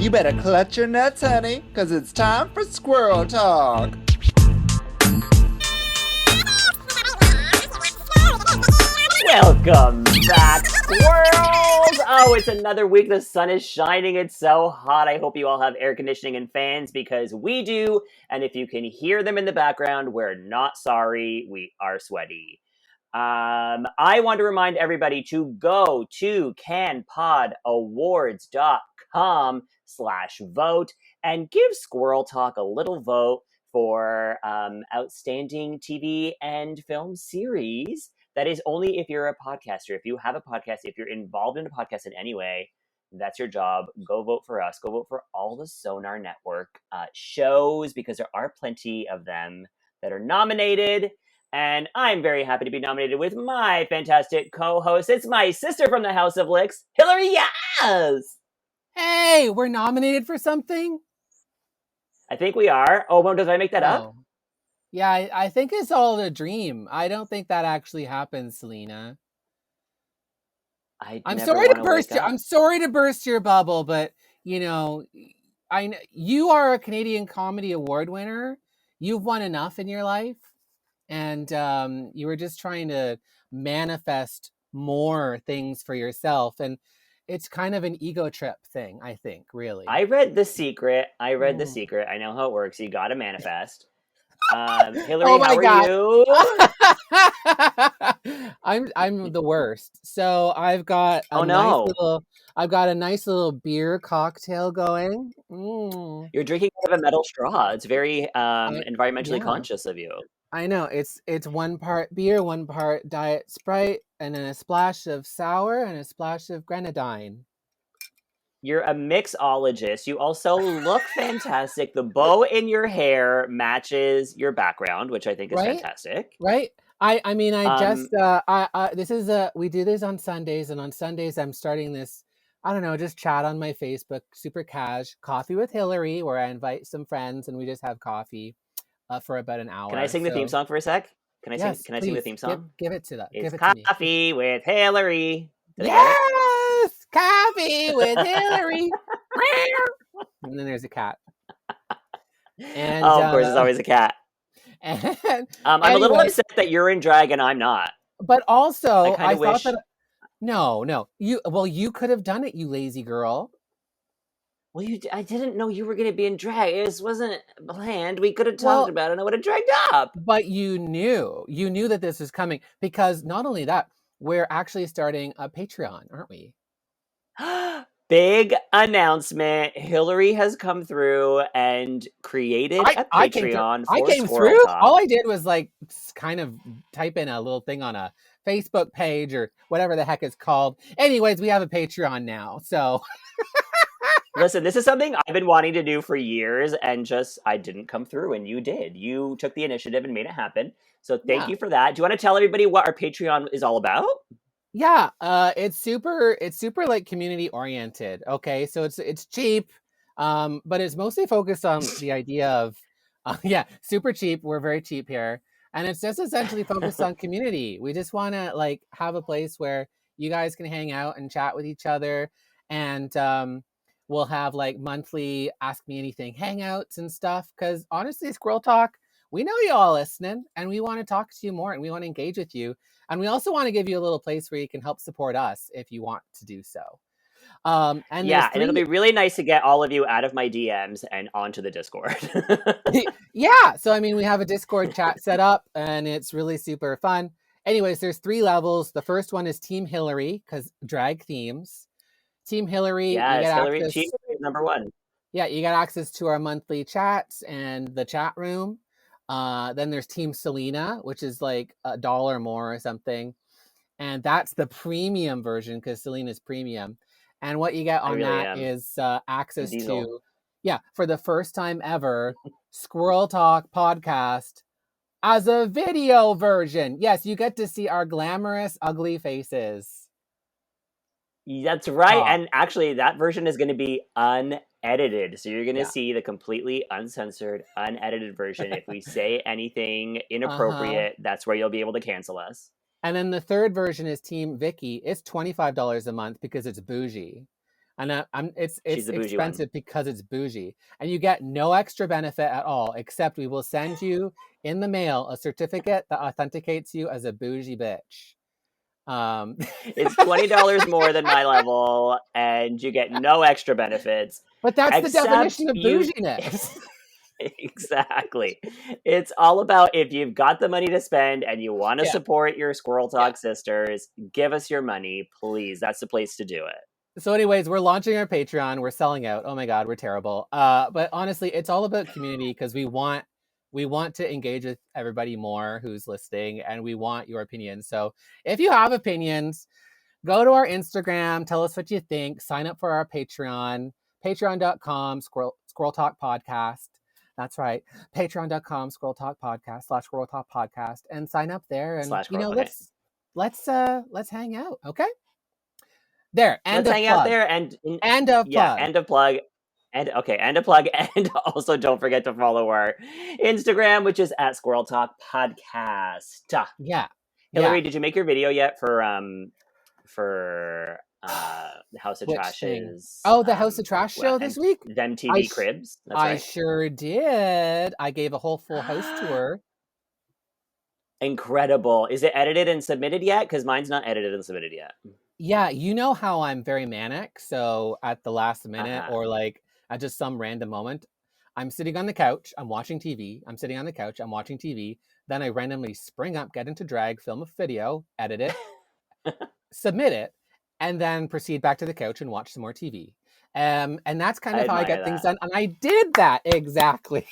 You better clutch your nuts, honey, because it's time for Squirrel Talk. Welcome back, squirrels! Oh, it's another week. The sun is shining. It's so hot. I hope you all have air conditioning and fans because we do. And if you can hear them in the background, we're not sorry. We are sweaty. I want to remind everybody to go to canpodawards.com/vote and give Squirrel Talk a little vote for outstanding TV and film series. That is only if you're a podcaster. If you have a podcast, if you're involved in a podcast in any way, that's your job. Go vote for us. Go vote for all the Sonar Network shows because there are plenty of them that are nominated. And I'm very happy to be nominated with my fantastic co-host. It's my sister from the House of Lix, Hillary Yaas. Hey, we're nominated for something? I think we are. Oh, well, did I make that up? Yeah, I think it's all a dream. I don't think that actually happens, Selena. I'm sorry to burst your bubble, but you know, you are a Canadian Comedy Award winner. You've won enough in your life, and you were just trying to manifest more things for yourself, and it's kind of an ego trip thing, I think, really. I read The Secret. I know how it works. You got to manifest. Hillary, how are you? I'm the worst. So I've got a nice little beer cocktail going. You're drinking out of a metal straw. It's very environmentally conscious of you. I know. It's 1 part beer, 1 part Diet Sprite, and then a splash of sour and a splash of grenadine. You're a mixologist. You also look fantastic. The bow in your hair matches your background, which I think is fantastic. Right. We do this on Sundays, and on Sundays I'm starting this, I don't know, just chat on my Facebook, super cash, Coffee with Hillary, where I invite some friends and we just have coffee for about an hour. Can I sing the theme song for a sec? Can I sing the theme song? Give it to that. It's Coffee with Hillary. Yes! Coffee with Hillary. And then there's a cat. And, of course, there's always a cat. I'm a little upset that you're in drag and I'm not. But also, I thought that... No. You could have done it, you lazy girl. Well, I didn't know you were going to be in drag. It wasn't planned. We could have talked about it and I would have dragged up. But you knew that this was coming because not only that, we're actually starting a Patreon, aren't we? Big announcement. Hillary has come through and created a Patreon for Squirrel Talk. All I did was kind of type in a little thing on a Facebook page or whatever the heck it's called. Anyways, we have a Patreon now, so... Listen, this is something I've been wanting to do for years and I didn't come through and you did. You took the initiative and made it happen. So thank you for that. Do you want to tell everybody what our Patreon is all about? Yeah, it's super like community oriented. Okay, so it's cheap, but it's mostly focused on the idea of, super cheap. We're very cheap here. And it's just essentially focused on community. We just want to have a place where you guys can hang out and chat with each other. And, we'll have monthly Ask Me Anything hangouts and stuff. Because honestly, Squirrel Talk, we know you all listening and we want to talk to you more and we want to engage with you. And we also want to give you a little place where you can help support us if you want to do so. And it'll be really nice to get all of you out of my DMs and onto the Discord. Yeah. So, we have a Discord chat set up and it's really super fun. Anyways, there's 3 levels. The first one is Team Hillary because drag themes. Team Hillary. Yes, Hillary Team number 1. Yeah, you got access to our monthly chats and the chat room. Then there's Team Selena, which is $1 more or something. And that's the premium version because Selena's premium. And what you get on is access to, for the first time ever, Squirrel Talk podcast as a video version. Yes, you get to see our glamorous, ugly faces. That's right. And actually, that version is going to be unedited. So you're going to see the completely uncensored, unedited version. If we say anything inappropriate, that's where you'll be able to cancel us. And then the third version is Team Vicky. It's $25 a month because it's bougie. And it's She's the bougie one. expensive because it's bougie, and you get no extra benefit at all, except we will send you in the mail a certificate that authenticates you as a bougie bitch. It's $20 more than my level, and you get no extra benefits. But that's the definition of you bouginess. Exactly. It's all about if you've got the money to spend and you want to Yeah. support your Squirrel Talk Yeah. sisters, give us your money, please. That's the place to do it. So anyways, we're launching our Patreon. We're selling out. Oh my God, we're terrible. But honestly, it's all about community because we want to engage with everybody more who's listening, and we want your opinions. So if you have opinions, go to our Instagram, tell us what you think, sign up for our Patreon, patreon.com, Squirrel Talk Podcast. That's right. Patreon.com, Squirrel Talk Podcast / Squirrel Talk Podcast, and sign up there. And let's hang out. Okay. There. Let's hang out there and end of plug. End of plug. End of plug. And also don't forget to follow our Instagram, which is at Squirrel Talk Podcast. Yeah. Hillary, did you make your video yet for the House of Trash's? Oh, the House of Trash show this week? Them TV Cribs. That's right. I sure did. I gave a whole full house tour. Incredible. Is it edited and submitted yet? Because mine's not edited and submitted yet. Yeah, you know how I'm very manic. So at the last minute or like at just some random moment, I'm sitting on the couch, I'm watching TV. Then I randomly spring up, get into drag, film a video, edit it, submit it, and then proceed back to the couch and watch some more TV. And that's kind of how I get things done. And I did that exactly.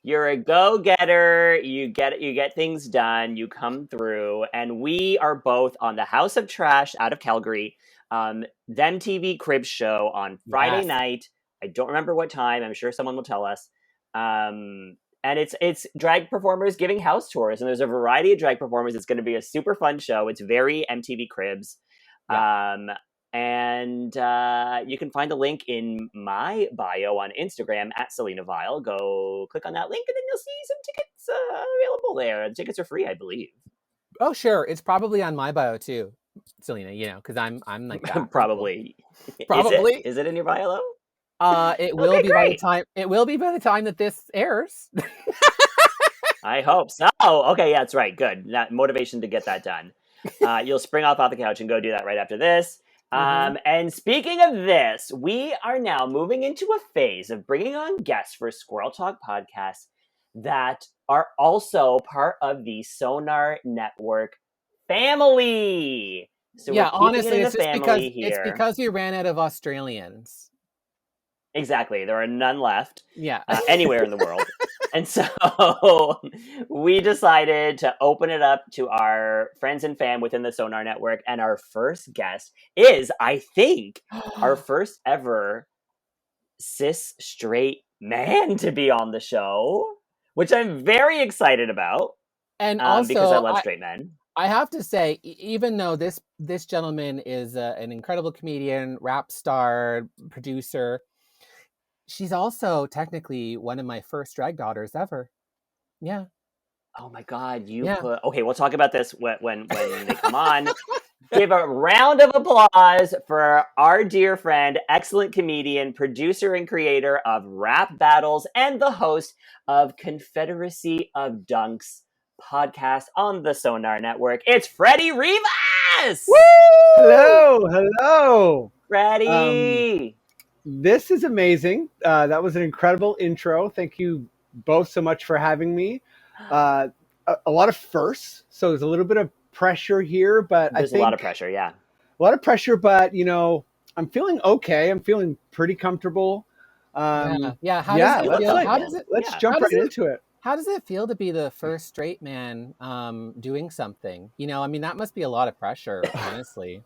You're a go-getter. You get things done. You come through. And we are both on the House of Trash out of Calgary, Them TV Cribs show on Friday night. I don't remember what time. I'm sure someone will tell us. And it's drag performers giving house tours. And there's a variety of drag performers. It's going to be a super fun show. It's very MTV Cribs. Yeah. And you can find the link in my bio on Instagram at Selena Vyle. Go click on that link and then you'll see some tickets available there. The tickets are free, I believe. Oh, sure. It's probably on my bio too, Selena, because I'm like that. Probably. Is it in your bio though? It will be by the time that this airs. I hope so. Okay, yeah, that's right. Good. That motivation to get that done. You'll spring off the couch and go do that right after this. And speaking of this, we are now moving into a phase of bringing on guests for Squirrel Talk podcast that are also part of the Sonar Network family. So yeah, honestly, it's because we ran out of Australians. Exactly. There are none left. Yeah. Anywhere in the world. And so we decided to open it up to our friends and fam within the Sonar Network. And our first guest is, I think, our first ever cis straight man to be on the show, which I'm very excited about. And also, because I love straight men. I have to say, even though this gentleman is an incredible comedian, rap star, producer, she's also technically one of my first drag daughters ever. Yeah. Oh my God. Okay, we'll talk about this when they come on. Give a round of applause for our dear friend, excellent comedian, producer and creator of Rap Battles, and the host of Confederacy of Dunks podcast on the Sonar Network. It's Freddie Rivas! Woo! Hello! Freddie! This is amazing. That was an incredible intro. Thank you both so much for having me. A lot of firsts, so there's a little bit of pressure here, but there's a lot of pressure, yeah. A lot of pressure, but I'm feeling okay. I'm feeling pretty comfortable. Let's jump right into it. How does it feel to be the first straight man doing something? That must be a lot of pressure, honestly.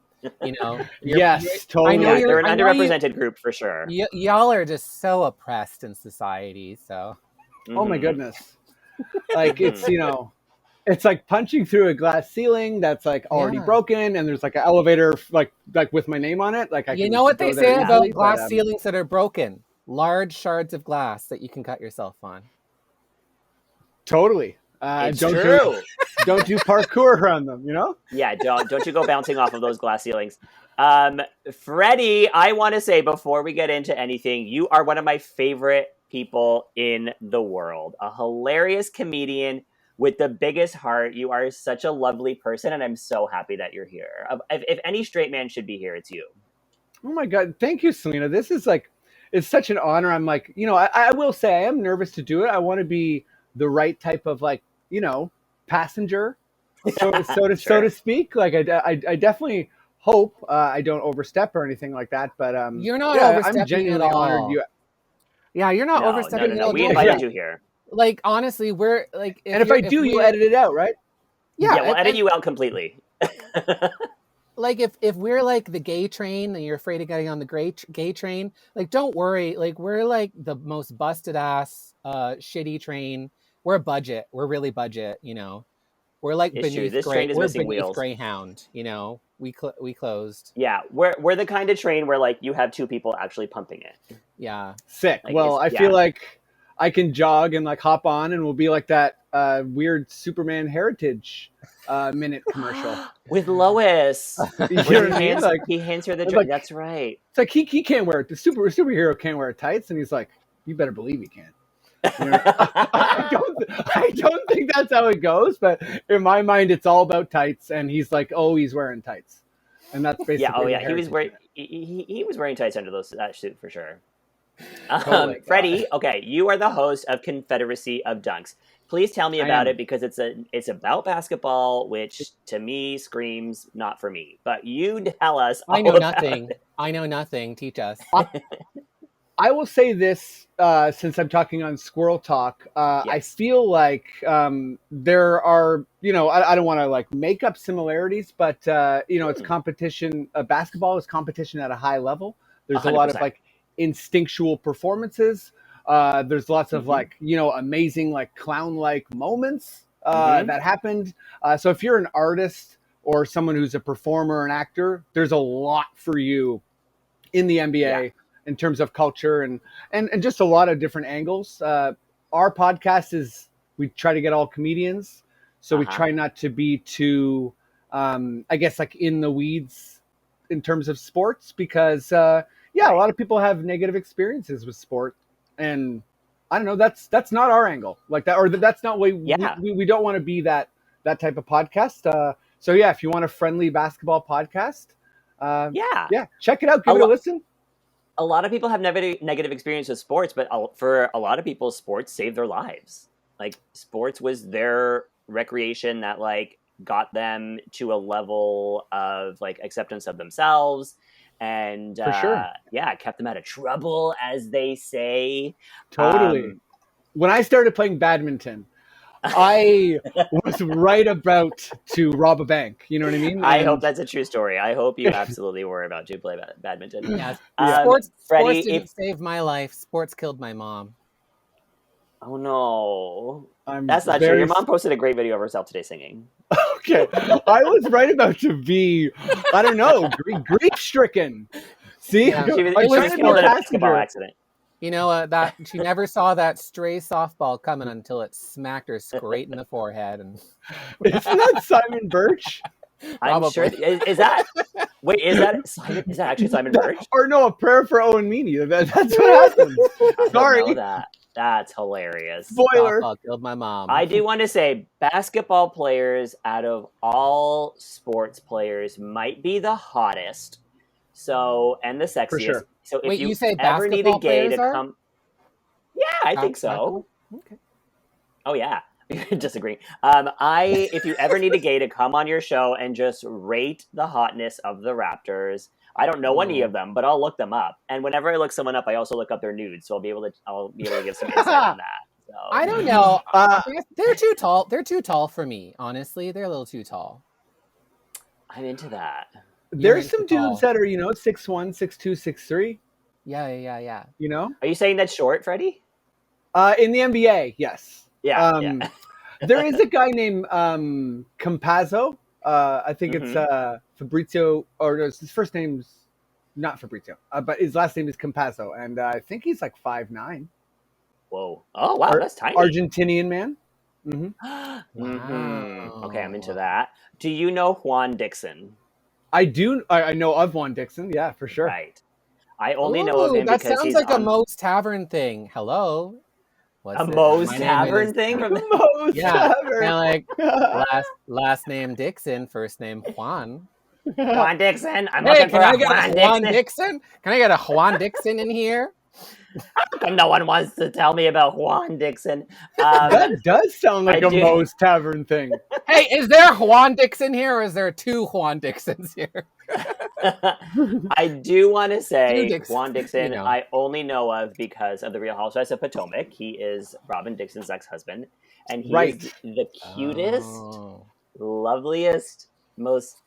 Yes, totally. They're an underrepresented group for sure. Y'all are just so oppressed in society. So, oh my goodness, like it's like punching through a glass ceiling that's like already broken, and there's like an elevator like with my name on it. Like you know what they say about glass ceilings that are broken? Large shards of glass that you can cut yourself on. Totally. It's true. Don't do parkour around them, Yeah, don't you go bouncing off of those glass ceilings. Freddie, I want to say before we get into anything, you are one of my favorite people in the world. A hilarious comedian with the biggest heart. You are such a lovely person, and I'm so happy that you're here. If any straight man should be here, it's you. Oh my God. Thank you, Selena. This is like, it's such an honor. I'm like, I will say I am nervous to do it. I want to be the right type of like, passenger, so Sure. to speak. Like I definitely hope I don't overstep or anything like that. But You're not yeah, overstepping I'm genuinely at honored. all. Yeah, you're not No, overstepping at all. We No, invited you here. like honestly, we're like, And if I do, you edit it out, right? Yeah, yeah, we'll edit you out completely. like if we're like the gay train and you're afraid of getting on the gay train, like don't worry, like we're like the most busted ass shitty train. We're budget. We're really budget, We're like It's true. This train is we're missing beneath wheels. Greyhound, we closed. Yeah, we're the kind of train where like you have two people actually pumping it. Yeah. Sick. Like, Well, I yeah. feel like I can jog and like hop on, and we'll be like that weird Superman Heritage minute commercial. With Lois. You know what I mean? Like, He hands her the like- That's right. it's like he can't wear it. The superhero can't wear tights, and he's like, you better believe he can. I don't think that's how it goes, but in my mind, it's all about tights, and he's like, oh, he's wearing tights, and that's basically. Yeah. Oh, yeah. the He was Heritage wearing. minute. He was wearing tights under that suit for sure. Totally. Freddie, okay, you are the host of Confederacy of Dunks. Please tell me I about am. it because it's about basketball, which to me screams not for me. But you tell us. I know all about nothing. it. I know nothing. Teach us. I will say this, since I'm talking on Squirrel Talk, I Yes. feel like there are, I don't want to like make up similarities, but it's competition. Basketball is competition at a high level. There's a lot of 100%. like instinctual performances. There's lots of like, amazing like clown-like moments that happened. So if you're an artist or someone who's a performer, an actor, there's a lot for you in the NBA. Yeah. In terms of culture and just a lot of different angles. Our podcast is, we try to get all comedians. So we try not to be too, I guess, like in the weeds in terms of sports because, a lot of people have negative experiences with sport. And I don't know, that's not our angle like that, or that's not what we don't want to be that type of podcast. So yeah, if you want a friendly basketball podcast, check it out. Give it a listen. A lot of people have negative experience with sports, but for a lot of people, sports saved their lives. Like sports was their recreation that like got them to a level of like acceptance of themselves and For sure. kept them out of trouble, as they say. Totally. When I started playing badminton, I was right about to rob a bank. You know what I mean? I hope that's a true story. I hope you absolutely were about to play badminton. Yes. Freddie, Sports didn't save my life. Sports killed my mom. Oh no, that's not true. Your mom posted a great video of herself today singing. Okay, I was right about to be, I don't know, grief stricken. See, Yeah. She was trying to be killed a in a basketball passenger. accident. You know that she never saw that stray softball coming until it smacked her straight in the forehead. And Isn't that Simon Birch? I'm Probably. sure. Is that? Wait, is that Simon? Is that actually Simon Birch? Or no, a prayer for Owen Meany. That's what happened. I don't Sorry. know that. That's hilarious. Spoiler. softball killed my mom. I do want to say basketball players out of all sports players might be the hottest. So, and the sexiest. For sure. So if Wait, you say ever need a basketball gay to players are? come. Yeah, I think so. Okay. Oh yeah. Disagree. If you ever need a gay to come on your show and just rate the hotness of the Raptors, I don't know any of them, but I'll look them up. And whenever I look someone up, I also look up their nudes, so I'll be able to give some insight on that. So. I don't know. They're too tall. They're too tall for me. Honestly, they're a little too tall. I'm into that. There's some tall. dudes that are, 6'1", 6'2", 6'3", Yeah. Are you saying that's short, Freddie? In the NBA, yes. Yeah. There is a guy named Campazzo. I think it's Fabrizio, or no, his first name's not Fabrizio, but his last name is Campazzo, and I think he's like 5'9". Whoa. Oh, wow, that's tiny. Argentinian man. Mhm. Wow. Okay, I'm into that. Do you know Juan Dixon? I do. I know of Juan Dixon. Yeah, for sure. Right. I only know of him that because sounds he's like a on Moe's Tavern thing. Hello. What's a it? Moe's My name Tavern is thing from Most yeah, ever. kind of like last name Dixon, first name Juan. Juan Dixon. I'm Hey, looking for can I a get Juan a Juan Dixon. Dixon? Can I get a Juan Dixon in here? How come no one wants to tell me about Juan Dixon? That does sound like I a do. Moe's Tavern thing. Hey, is there Juan Dixon here, or is there two Juan Dixons here? I do want to say Dixon, Juan Dixon, you know. I only know of because of the Real Housewives of Potomac. He is Robin Dixon's ex-husband, and he Right. is the cutest, Oh. loveliest, most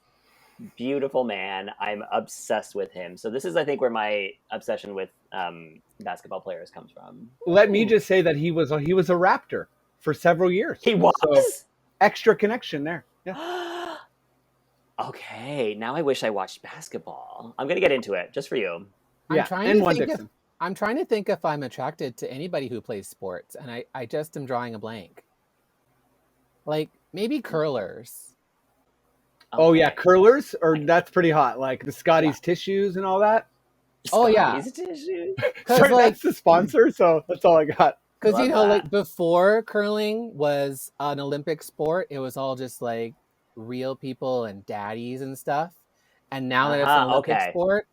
beautiful man. I'm obsessed with him. So this is, I think, where my obsession with basketball players comes from. Let me just say that he was a Raptor for several years. He was? So, extra connection there. Yeah. Okay, now I wish I watched basketball. I'm gonna get into it just for you. I'm Yeah, trying and to Juan think Dixon. I'm trying to think if I'm attracted to anybody who plays sports, and I just am drawing a blank. Like maybe curlers. Oh yeah, Okay. curlers, or that's pretty hot. Like the Scotty's tissues and all that. Oh, yeah. Scotty's tissues. Sorry, like, that's the sponsor. So that's all I got. because you know, Love like that. before curling was an Olympic sport, it was all just like real people and daddies and stuff. And now that it's an Olympic Okay. sport,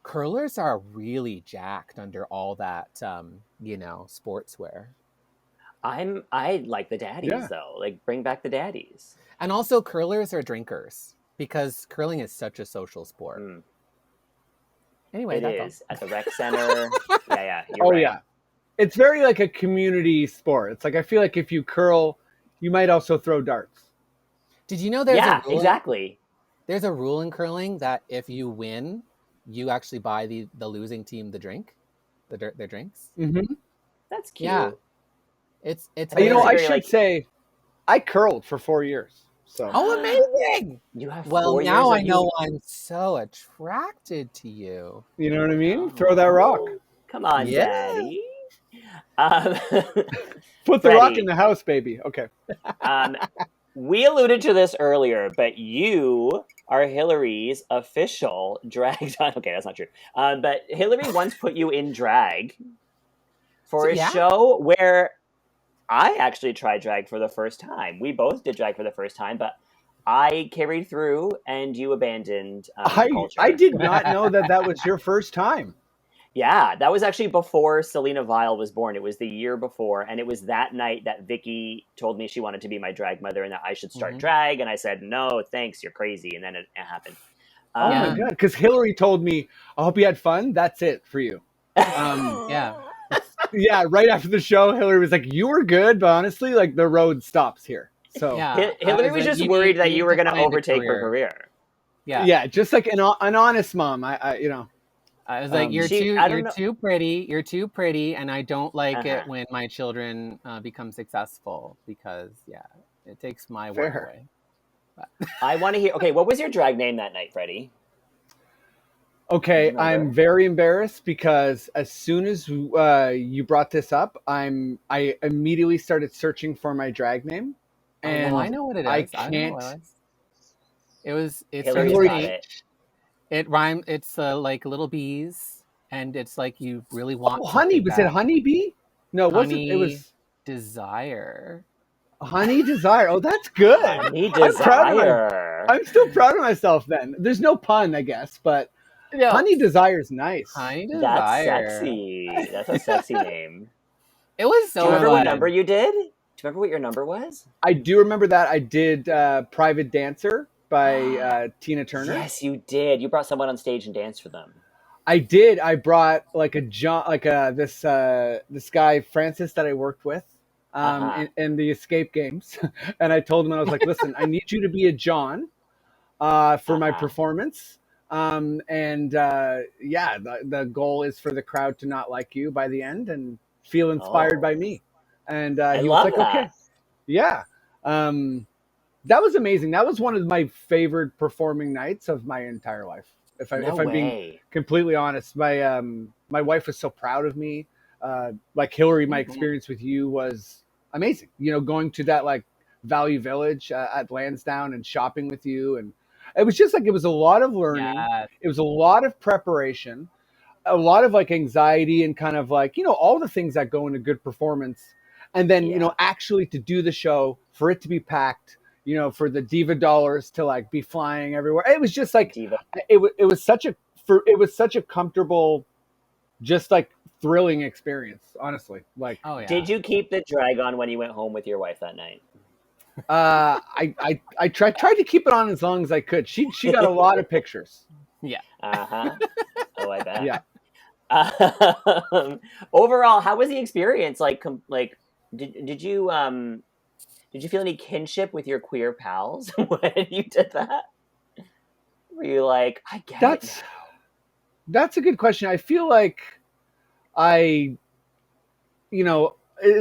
curlers are really jacked under all that, sportswear. I like the daddies Yeah. though. Like bring back the daddies. And also, curlers are drinkers because curling is such a social sport. Mm, Anyway, it that's all. is at the rec center. Yeah, you're Oh right. yeah, it's very like a community sport. It's like I feel like if you curl, you might also throw darts. Did you know there's Yeah, a rule? exactly. There's a rule in curling that if you win, you actually buy the losing team the drink, their drinks. Mm-hmm. That's cute. Yeah. It's You know, I very, should like- say, I curled for 4 years. So oh, amazing! You have Well, 4 now years I of know you- I'm so attracted to you. you know what I mean? Throw that rock. Oh, come on, Yeah. Daddy. Put the rock Freddie. in the house, baby. Okay. We alluded to this earlier, but you are Hillary's official drag. Okay, that's not true. But Hillary once put you in drag for a Yeah. show where I actually tried drag for the first time. We both did drag for the first time, but I carried through and you abandoned culture. I did not know that was your first time. Yeah, that was actually before Selena Vyle was born. It was the year before, and it was that night that Vicky told me she wanted to be my drag mother and that I should start drag, and I said, no, thanks, you're crazy, and then it happened. Oh my god! Because Hillary told me, "I hope you had fun. That's it for you." Yeah. Yeah. Right after the show, Hillary was like, "You were good, but honestly, like the road stops here." So Yeah. Hillary was just worried that you were going to overtake her career. career. Yeah. yeah, just like an honest mom. I I was like, you're I don't know- too pretty. You're too pretty, and I don't like it Uh-huh. when my children become successful because, it takes my Fair. work away. I want to hear. Okay, what was your drag name that night, Freddie? Okay, Remember? I'm very embarrassed because as soon as you brought this up, I immediately started searching for my drag name, and Oh, I know what it is. I I know what can't. it was. It's Hillary's really got neat. it. It rhymes. It's like little bees, and it's like you really want. Oh, honey, was it honeybee? No, it wasn't. It Honey was Desire. honey desire. Oh, that's good. Honey I'm proud of Desire. I'm still proud of myself. Then there's no pun, I guess, but honey desire is nice. Honey That's Desire. sexy. That's a sexy name. It was Do so you remember what fun. number you did? Do you remember what your number was? I do remember that I did Private Dancer by Tina Turner. Yes, you did. You brought someone on stage and danced for them. I did. I brought this guy Francis that I worked with in the escape games, and I told him, I was like, "Listen, I need you to be a John for my performance, the goal is for the crowd to not like you by the end and feel inspired by me." And he was love like, that. "Okay, yeah." That was amazing. That was one of my favorite performing nights of my entire life. If I'm being completely honest, my wife was so proud of me. Like Hillary, my experience with you was amazing. You know, going to that like Value Village at Lansdowne and shopping with you, It was just like, it was a lot of learning. Yes. It was a lot of preparation, a lot of like anxiety and kind of like, all the things that go into good performance. And then, actually to do the show, for it to be packed, for the diva dollars to like be flying everywhere. It was just like, it was such a comfortable, just like thrilling experience, honestly. Like, Oh yeah. Did you keep the drag on when you went home with your wife that night? I tried to keep it on as long as I could. She got a lot of pictures. Yeah. Oh, I bet. Yeah. Overall, how was the experience? Like, did you feel any kinship with your queer pals when you did that? Were you like, I get it now? That's a good question. I feel like it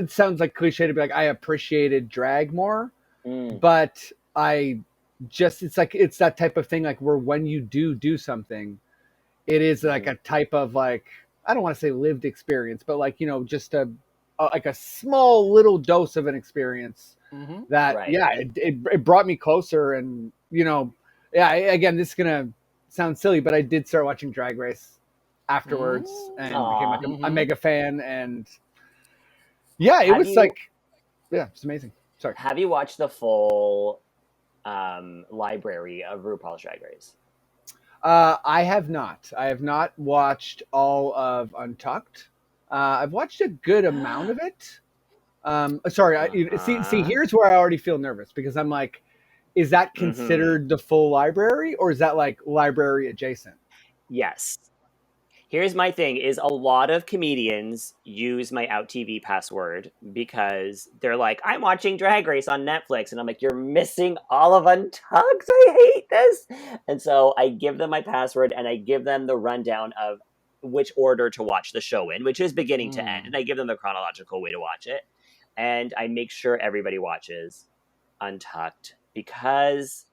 sounds like cliche to be like, I appreciated drag more, but it's that type of thing, like where when you do something, it is like a type of like, I don't want to say lived experience, but like, just like a small little dose of an experience that, it brought me closer. And, again, this is going to sound silly, but I did start watching Drag Race afterwards and became like a mega fan. And it's amazing. Sorry. Have you watched the full library of RuPaul's Drag Race? I have not. I have not watched all of Untucked. I've watched a good amount of it. See, here's where I already feel nervous, because I'm like, is that considered the full library, or is that like library adjacent? Yes. Here's my thing, is a lot of comedians use my OutTV password because they're like, I'm watching Drag Race on Netflix. And I'm like, you're missing all of Untucked. I hate this. And so I give them my password and I give them the rundown of which order to watch the show in, which is beginning to end. And I give them the chronological way to watch it. And I make sure everybody watches Untucked, because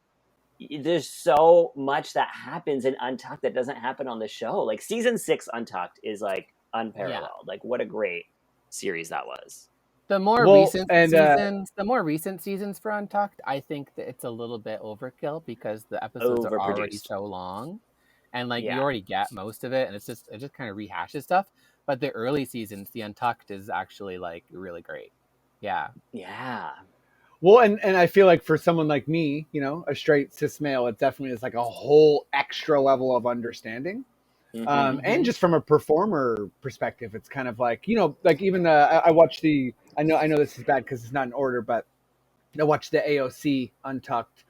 there's so much that happens in Untucked that doesn't happen on the show. Like season 6 Untucked is like unparalleled. Yeah. Like what a great series that was. The more recent seasons for Untucked, I think that it's a little bit overkill, because the episodes are already so long, and like you already get most of it, and it just kind of rehashes stuff. But the early seasons, the Untucked is actually like really great. Yeah. Yeah. Well, and I feel like for someone like me, a straight cis male, it definitely is like a whole extra level of understanding. And just from a performer perspective, it's kind of like, like even I watched I know this is bad because it's not in order, but I watched the AOC Untucked,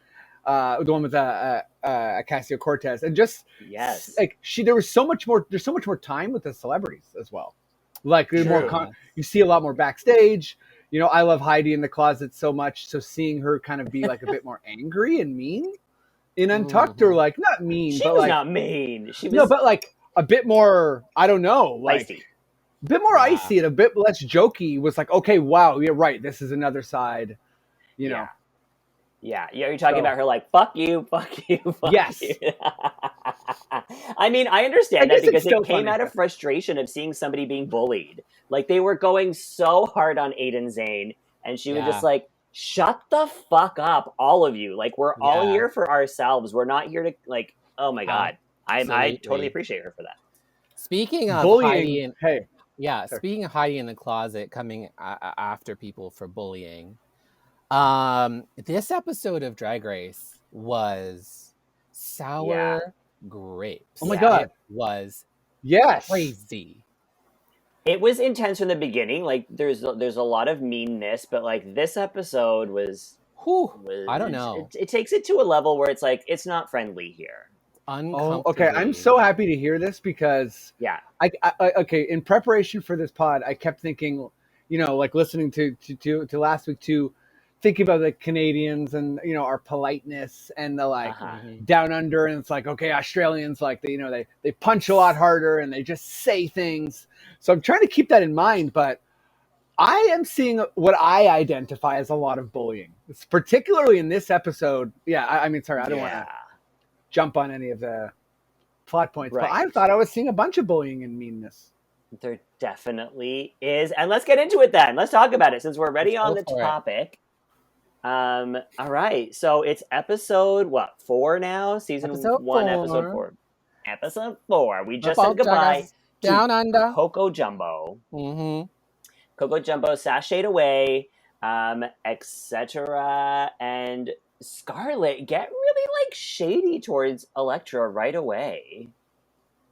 the one with Ocasio-Cortez, and just like there's so much more time with the celebrities as well. Like there's more you see a lot more backstage. I love Heidi in the Closet so much. So seeing her kind of be like a bit more angry and mean in Untucked, or like not mean, she but was like not mean. She was but like a bit more, I don't know, like icy. A bit more icy and a bit less jokey. Was like, okay, wow, you're right. This is another side, know. Yeah, you're talking about her like, fuck you, fuck you, fuck you. I mean, I understand that, because it came out of frustration of seeing somebody being bullied. Like, they were going so hard on Aiden Zane, and she was just like, shut the fuck up, all of you. Like, we're all here for ourselves. We're not here to, like, oh my God. I totally appreciate her for that. Speaking of bullying, Heidi speaking of Heidi in the Closet coming after people for bullying, this episode of Drag Race was sour grapes. Oh my God. It was crazy. It was intense from the beginning. Like there's a lot of meanness, but like this episode was I don't know. It takes it to a level where it's like, it's not friendly here. Oh, okay. I'm so happy to hear this, because I in preparation for this pod, I kept thinking, like listening to last week too, thinking about the Canadians and our politeness and the like down under, and it's like, okay, Australians, like they punch a lot harder and they just say things. So I'm trying to keep that in mind, but I am seeing what I identify as a lot of bullying. It's particularly in this episode. Yeah, I mean, sorry, I don't want to jump on any of the plot points, but I thought I was seeing a bunch of bullying and meanness. There definitely is, and let's get into it then. Let's talk about it since we're already on the topic. All right. So it's episode 4 now? Season Episode 1, episode 4. 4. Episode 4. We just said About goodbye Jagas to Down Under. Coco Jumbo. Mm-hmm. Coco Jumbo sashayed away, etc. And Scarlet get really like shady towards Elektra right away.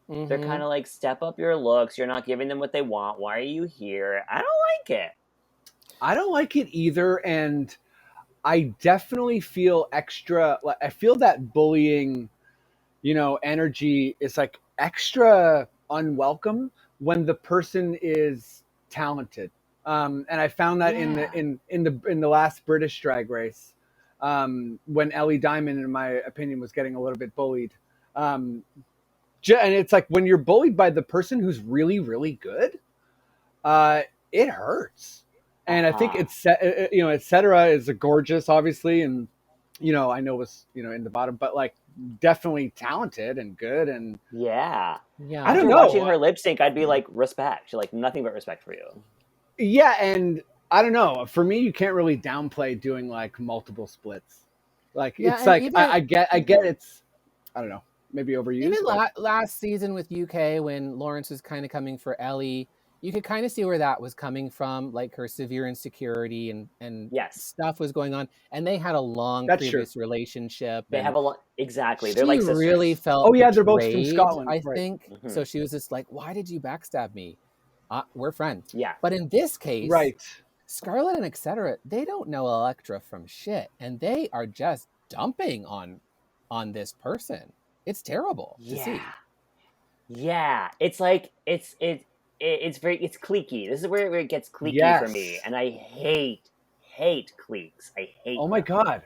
Mm-hmm. They're kind of like, step up your looks. You're not giving them what they want. Why are you here? I don't like it. I don't like it either, and I definitely feel extra. Like, I feel that bullying, energy is like extra unwelcome when the person is talented. And I found that in the last British Drag Race, when Ellie Diamond, in my opinion, was getting a little bit bullied. And it's like when you're bullied by the person who's really, really good, it hurts. And I think etc. is a gorgeous, obviously, and I know was in the bottom, but like definitely talented and good, and yeah. I don't know. Watching her lip sync, I'd be like, respect. Like nothing but respect for you. Yeah, and I don't know. For me, you can't really downplay doing like multiple splits. Like it's like even, I get it's, I don't know, maybe overused. Even last season with UK, when Lawrence was kind of coming for Ellie, you could kind of see where that was coming from, like her severe insecurity and stuff was going on, and they had a long previous relationship. They have a lot, exactly. They're like sisters. Really felt. Oh yeah, they're both from Scotland, I think. Mm-hmm. So she was just like, "Why did you backstab me? We're friends." Yeah. But in this case, right, Scarlet and etc. They don't know Elektra from shit, and they are just dumping on this person. It's terrible to see. Yeah, it's like it's cliquey. This is where it gets cliquey for me, and I hate cliques. I hate. Oh my god,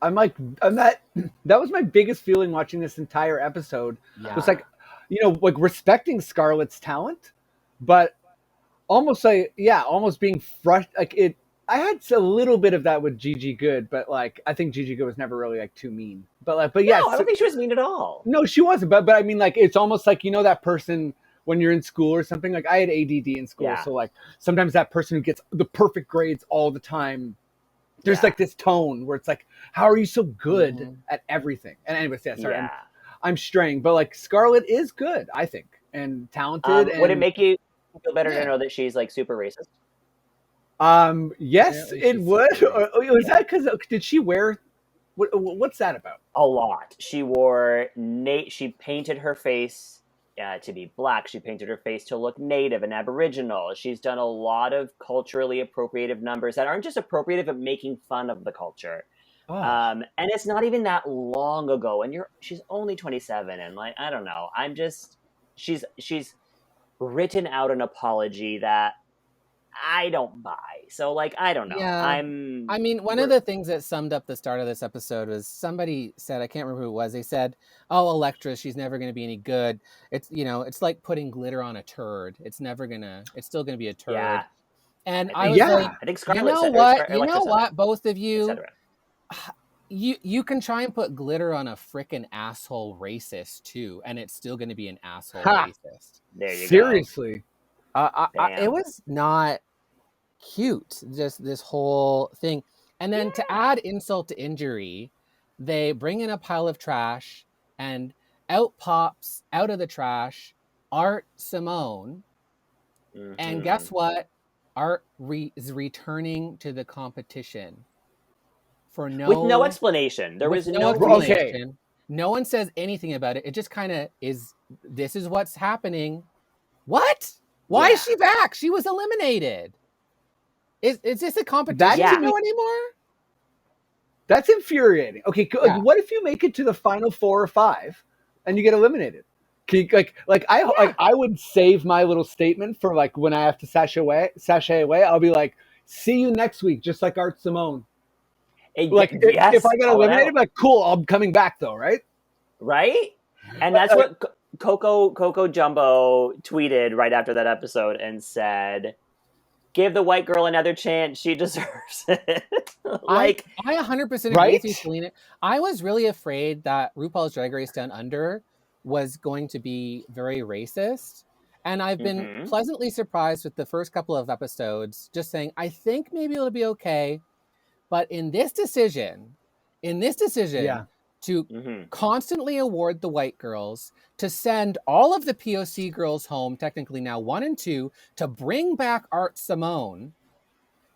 I'm that was my biggest feeling watching this entire episode. Yeah. It was like, like respecting Scarlet's talent, but almost being frustrated. Like it, I had a little bit of that with Gigi Good, but like I think Gigi Good was never really like too mean. But yeah, no, I don't think she was mean at all. No, she wasn't. But I mean, like it's almost like that person when you're in school or something. Like I had ADD in school, so like sometimes that person who gets the perfect grades all the time, there's like this tone where it's like, how are you so good at everything? And anyways, sorry, I'm straying, but like Scarlet is good, I think, and talented. Would it make you feel better to know that she's like super racist? Yes, it would. Was that because did she wear? What's that about? A lot. She wore she painted her face to be black. She painted her face to look native and aboriginal. She's done a lot of culturally appropriative numbers that aren't just appropriative, but making fun of the culture. Oh. And it's not even that long ago. And she's only 27, and like I don't know. She's written out an apology that I don't buy. So like I don't know. Yeah. One of the things that summed up the start of this episode was somebody said, I can't remember who it was, they said, "Oh, Elektra, she's never going to be any good. It's it's like putting glitter on a turd. It's still going to be a turd." Yeah. And I was like, I think Scarlet you know what, both of you, you can try and put glitter on a frickin' asshole racist too, and it's still going to be an asshole racist. There you Seriously. go. It was not cute, just this whole thing. And then to add insult to injury, they bring in a pile of trash, and out pops out of the trash Art Simone. Mm-hmm. And guess what? Art is returning to the competition with no explanation. There was no explanation. Okay. No one says anything about it. It just kind of is. This is what's happening. What? Why is she back? She was eliminated. Is this a competition anymore? That's infuriating. Okay, what if you make it to the final 4 or 5 and you get eliminated? I would save my little statement for like when I have to sashay away. I'll be like, see you next week, just like Art Simone. If I get eliminated, I'm like, cool, I'm coming back though, right? Right? And that's what Coco Jumbo tweeted right after that episode and said, "Give the white girl another chance. She deserves it." I 100% agree with you, Selena. I was really afraid that RuPaul's Drag Race Down Under was going to be very racist. And I've been pleasantly surprised with the first couple of episodes, just saying, I think maybe it'll be okay. But in this decision Yeah. to Mm-hmm. constantly award the white girls, to send all of the POC girls home, technically now 1 and 2, to bring back Art Simone,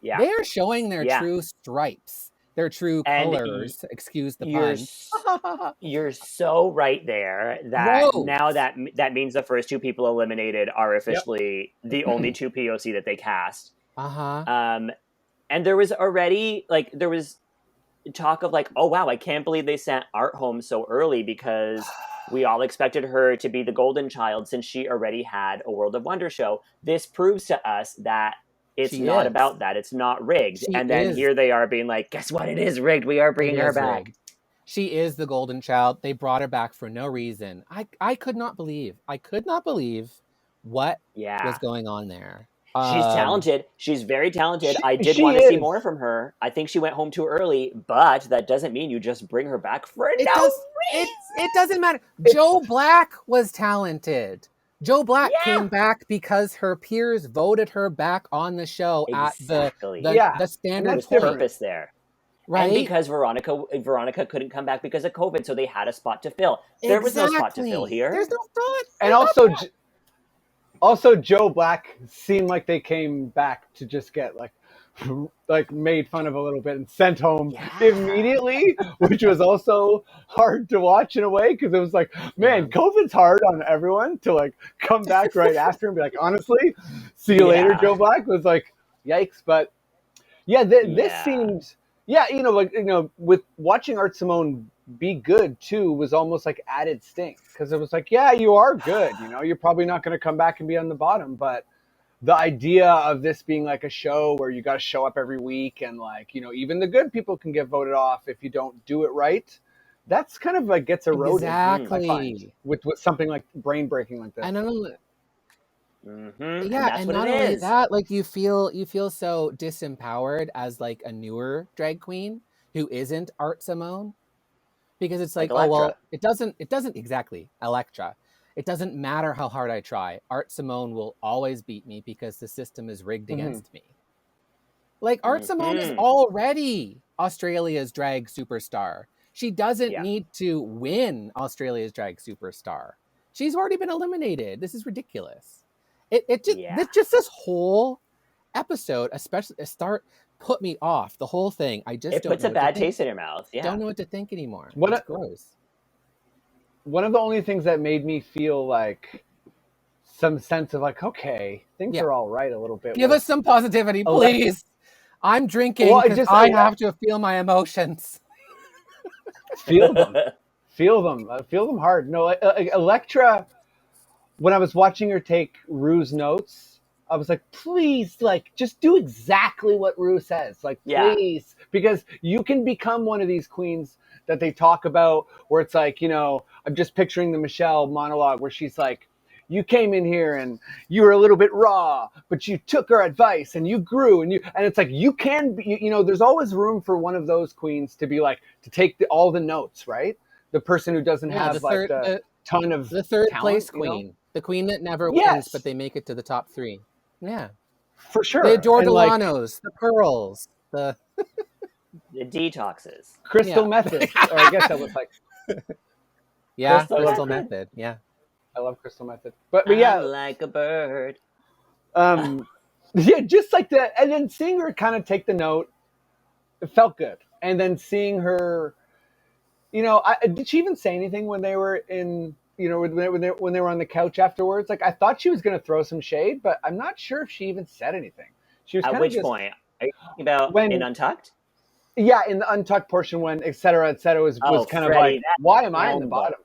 Yeah. they are showing their Yeah. true stripes, their true And colors, excuse the You're pun. you're so right there that Gross. now that means the first 2 people eliminated are officially the only 2 POC that they cast. Uh-huh. And there was already there was talk of oh wow, I can't believe they sent Art home so early because we all expected her to be the golden child since she already had a World of Wonder show. This proves to us that it's She not is. about that. It's not rigged. She And then is. here they are being guess what? It is rigged. We are bringing It her is back. rigged. She is the golden child. They brought her back for no reason. I could not believe what Yeah. was going on there. She's talented. She's very talented. I did she want to see is. more from her. I think she went home too early, but that doesn't mean you just bring her back for It no does. reason. It doesn't matter. Joe Black was talented. Joe Black Yeah. came back because her peers voted her back on the show Exactly. at the standard that's There's point, purpose there. right? And because Veronica couldn't come back because of COVID, so they had a spot to fill. There was no spot to fill here. There's no spot. And also Joe Black seemed like they came back to just get made fun of a little bit and sent home immediately, which was also hard to watch in a way because it was man, COVID's hard on everyone to come back right after and be honestly, see you later. Joe Black was yikes, but this seemed with watching Art Simone be good too was almost added stink because it was you are good, you're probably not going to come back and be on the bottom, but the idea of this being a show where you got to show up every week and even the good people can get voted off if you don't do it right, that's kind of gets eroded. Exactly. I find, with something brain breaking like this. And not only, Mm-hmm. yeah, and not not only that, you feel so disempowered as a newer drag queen who isn't Art Simone, because it's oh well, it doesn't exactly Electra. It doesn't matter how hard I try. Art Simone will always beat me because the system is rigged against me. Art Simone is already Australia's drag superstar. She doesn't need to win Australia's drag superstar. She's already been eliminated. This is ridiculous. It's just this whole episode, especially put me off. The whole thing. It puts a bad taste in your mouth. Yeah. Don't know what to think anymore. It's gross. One of the only things that made me feel some sense of okay, things are all right a little bit. Give us some positivity, please. I'm drinking because I have to feel my emotions. Feel them. Feel them hard. No, Electra, when I was watching her take Rue's notes, I was please, just do exactly what Rue says. Please. Because you can become one of these queens that they talk about where it's I'm just picturing the Michelle monologue where she's you came in here and you were a little bit raw, but you took her advice and you grew and it's you can be, there's always room for one of those queens to be to take all the notes, right? The person who doesn't have a ton of the third talent, place queen, the queen that never wins, but they make it to the top 3. Yeah, for sure. The Adore Delanos, the Pearls, the detoxes, Crystal Method, or I guess that was Crystal Method. Yeah, I love Crystal Method, but yeah, I'm like a bird. Just that, and then seeing her kind of take the note, it felt good. And then seeing her, did she even say anything when they were in? When they were on the couch afterwards, I thought she was going to throw some shade, but I'm not sure if she even said anything. She was at which point? Are you talking about in Untucked? Yeah, in the Untucked portion when et cetera was kind Freddie, of why am I in the bottom?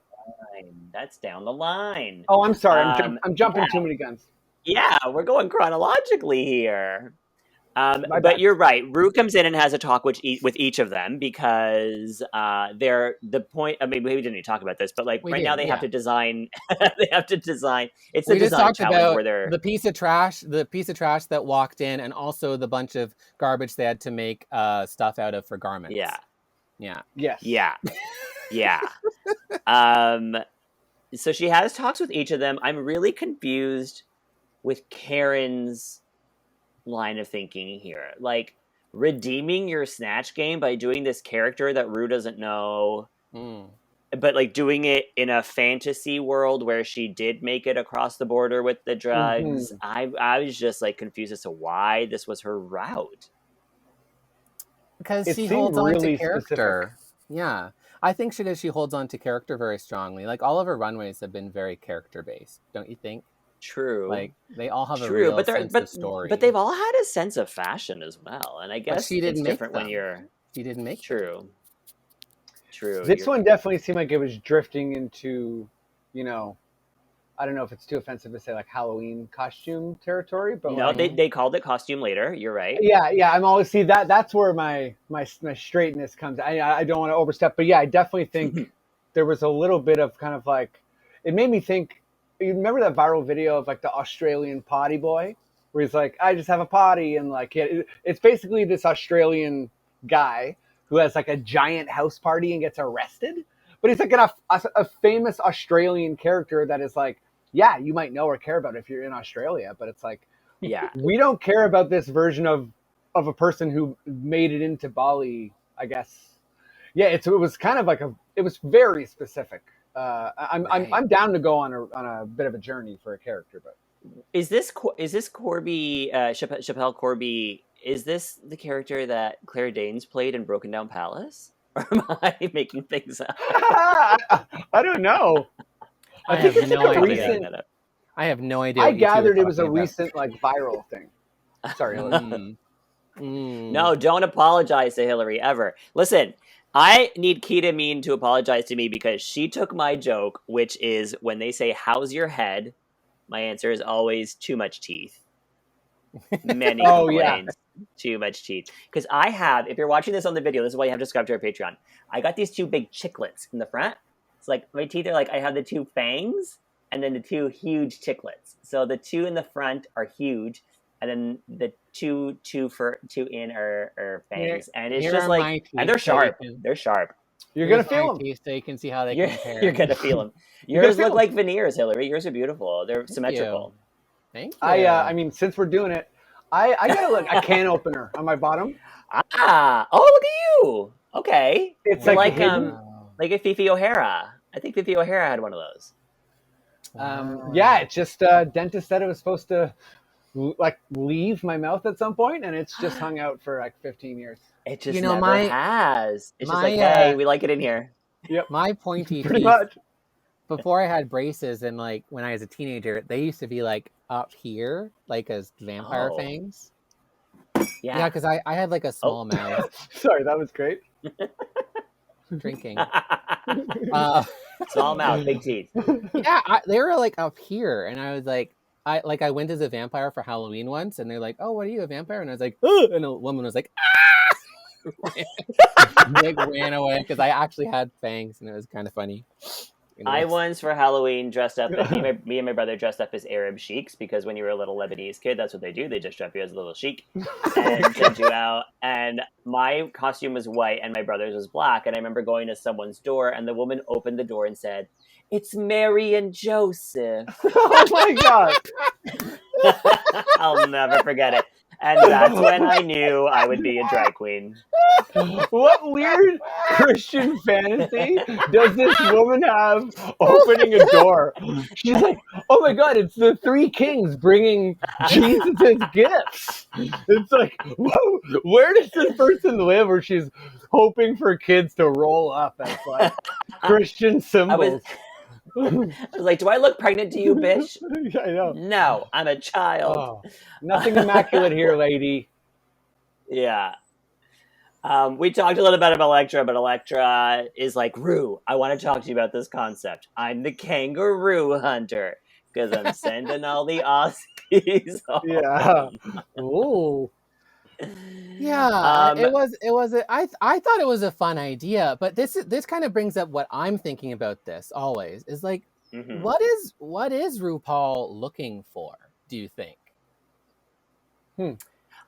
That's down the line. Oh, I'm sorry. I'm jumping too many guns. Yeah, we're going chronologically here. But you're right. Rue comes in and has a talk with each of them because they're the point. I mean, we didn't even talk about this, but now they have to design. They have to design. It's the design challenge where they're the piece of trash that walked in, and also the bunch of garbage they had to make stuff out of for garments. Yeah. Yes. Yeah. So she has talks with each of them. I'm really confused with Karen's line of thinking here. redeeming your Snatch game by doing this character that Rue doesn't know, Mm. but like doing it in a fantasy world where she did make it across the border with the drugs. I was just like confused as to why this was her route. Because It she seemed holds on to really character. Yeah. I think she holds on to character very strongly. Like all of her runways have been very character based, don't you think? True. Like they all have a True, real but sense of story. but they've all had a sense of fashion as well, and I But guess she didn't it's make different them. when you're. She didn't make them. True. True. This one definitely seemed like it was drifting into, you know, I don't know if it's too offensive to say like Halloween costume territory, but No, like, they called it costume later. You're right. yeah, I'm always see that's where my straightness comes. I don't want to overstep, but yeah, I definitely think there was a little bit of kind of like, it made me think. You remember that viral video of like the Australian potty boy, where he's like, I just have a potty, and like it's basically this Australian guy who has like a giant house party and gets arrested, but he's like a famous Australian character that is like, yeah, you might know or care about if you're in Australia, but it's like, Yeah. we don't care about this version of a person who made it into Bali, I guess. Yeah, it was kind of like it was very specific. I'm down to go on a bit of a journey for a character, but Is this Corby Chappelle Corby? Is this the character that Claire Danes played in Broken Down Palace? Or am I making things up? I don't know. I think have it's no like a idea. recent. I have no idea. I what you two are gathered it was a talking about. recent like viral thing. Sorry. No, don't apologize to Hillary ever. Listen, I need Keita Mean to apologize to me because she took my joke, which is when they say, how's your head? My answer is always too much teeth. Many complaints. Too much teeth. Because I have, if you're watching this on the video, this is why you have to subscribe to our Patreon. I got these two big chiclets in the front. It's like my teeth are like, I have the two fangs and then the two huge chiclets. So the two in the front are huge, and then the two in are fangs. And it's just like, and they're sharp. They're sharp. You're gonna feel them, so you can see how they compare. You're gonna feel them. Yours look like veneers, Hillary. Yours are beautiful. They're symmetrical. Thank you. I mean, since we're doing it, I got like a can opener on my bottom. Ah, oh, look at you. Okay, It's so like like a Fifi O'Hara. I think Fifi O'Hara had one of those. Yeah, it's just dentist said it was supposed to like leave my mouth at some point, and it's just hung out for like 15 years. It just never has. It's just like, hey, we like it in here. Yep, my pointy pretty teeth. much. Before I had braces, and like when I was a teenager, they used to be like up here, like as vampire fangs. Yeah, because I had like a small mouth. Sorry, that was great. Drinking. Small mouth, big teeth. Yeah, they were like up here, and I was like, I went as a vampire for Halloween once, and they're like, "Oh, what are you, a vampire?" And I was like, "Oh!" And a woman was like, "Ah!" Like ran away because I actually had fangs, and it was kind of funny. I once for Halloween dressed up. Me and my brother dressed up as Arab sheiks because when you were a little Lebanese kid, that's what they do. They just dress you as a little sheik and send you out. And my costume was white and my brother's was black. And I remember going to someone's door, and the woman opened the door and said, "It's Mary and Joseph." Oh my god! I'll never forget it. And that's when I knew I would be a drag queen. What weird Christian fantasy does this woman have opening a door? She's like, oh my god, it's the three kings bringing Jesus' gifts. It's like, whoa, where does this person live where she's hoping for kids to roll up as like Christian symbols? I was like, do I look pregnant to you, bitch? Yeah, I know. No, I'm a child. Oh, nothing immaculate here, lady. Yeah. We talked a little bit about Elektra, but Elektra is like, Rue, I want to talk to you about this concept. I'm the kangaroo hunter because I'm sending all the Aussies home. Yeah. Ooh. Yeah, it was. I thought it was a fun idea, but this kind of brings up what I'm thinking about this always is like, what is RuPaul looking for? Do you think?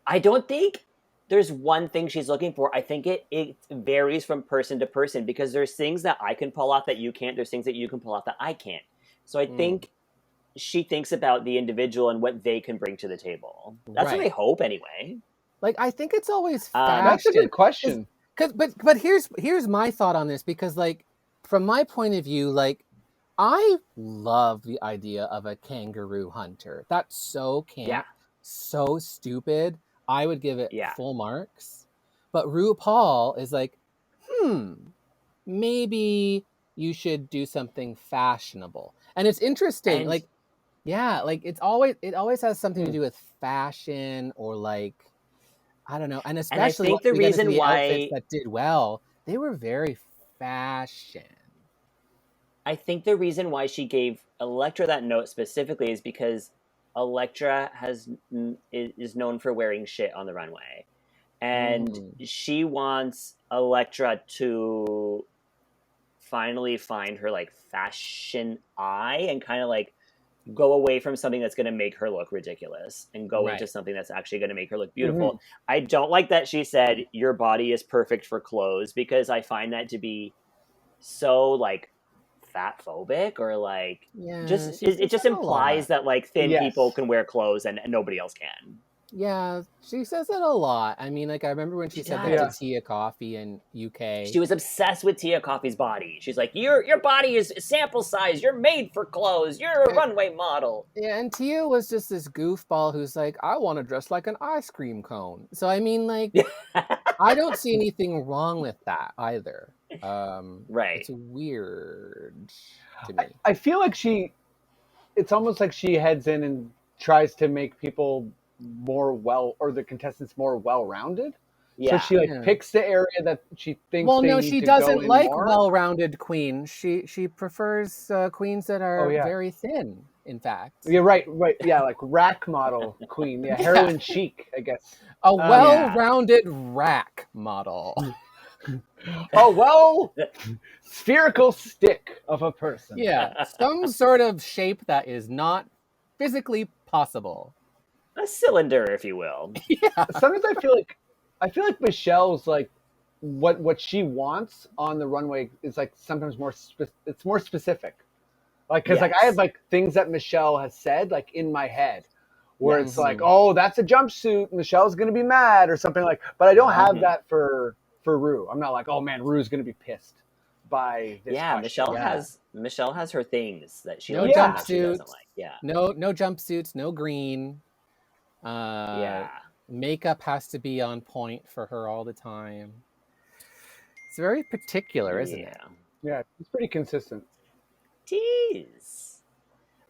I don't think there's one thing she's looking for. I think it varies from person to person because there's things that I can pull off that you can't. There's things that you can pull off that I can't. So I think she thinks about the individual and what they can bring to the table. That's what I hope anyway. Like, I think it's always That's a fashion. good question. But here's my thought on this, because like from my point of view, like I love the idea of a kangaroo hunter. That's so camp, so stupid. I would give it full marks. But RuPaul is like, maybe you should do something fashionable. And it's interesting, And- like, yeah, like it always has something to do with fashion, or like, I don't know. And especially think the once we get into reason the why outfits that did well, they were very fashion. I think the reason why she gave Elektra that note specifically is because Elektra is known for wearing shit on the runway, and she wants Elektra to finally find her like fashion eye and kind of like go away from something that's going to make her look ridiculous and go into something that's actually going to make her look beautiful. I don't like that she said your body is perfect for clothes, because I find that to be so like fat phobic, or like it just implies that like thin people can wear clothes and nobody else can. Yeah, she says it a lot. I mean, like, I remember when she said that to Tia Coffee in UK. She was obsessed with Tia Coffee's body. She's like, your body is sample size. You're made for clothes. You're a runway model. Yeah, and Tia was just this goofball who's like, I want to dress like an ice cream cone. So, I mean, like, I don't see anything wrong with that either. It's weird to me. I feel like it's almost like she heads in and tries to make people or the contestants more well-rounded. So she like picks the area that she thinks. Well, they no, need she to doesn't go in like more. well-rounded queens. She prefers queens that are very thin. In fact, yeah, right, yeah, like rack model queen, heroin chic, I guess. A well-rounded rack model. Spherical stick of a person. Yeah, some sort of shape that is not physically possible. A cylinder, if you will. Yeah. Sometimes I feel like Michelle's like what she wants on the runway is like sometimes it's more specific. Like, because like I have like things that Michelle has said like in my head, where it's like, oh, that's a jumpsuit, Michelle's gonna be mad or something like. But I don't have that for Rue. I'm not like, oh man, Rue's gonna be pissed by this. Yeah, Michelle has her things that she likes and she doesn't like. Yeah, no jumpsuits, no green. Makeup has to be on point for her all the time. It's very particular, isn't it? Yeah, it's pretty consistent. Jeez.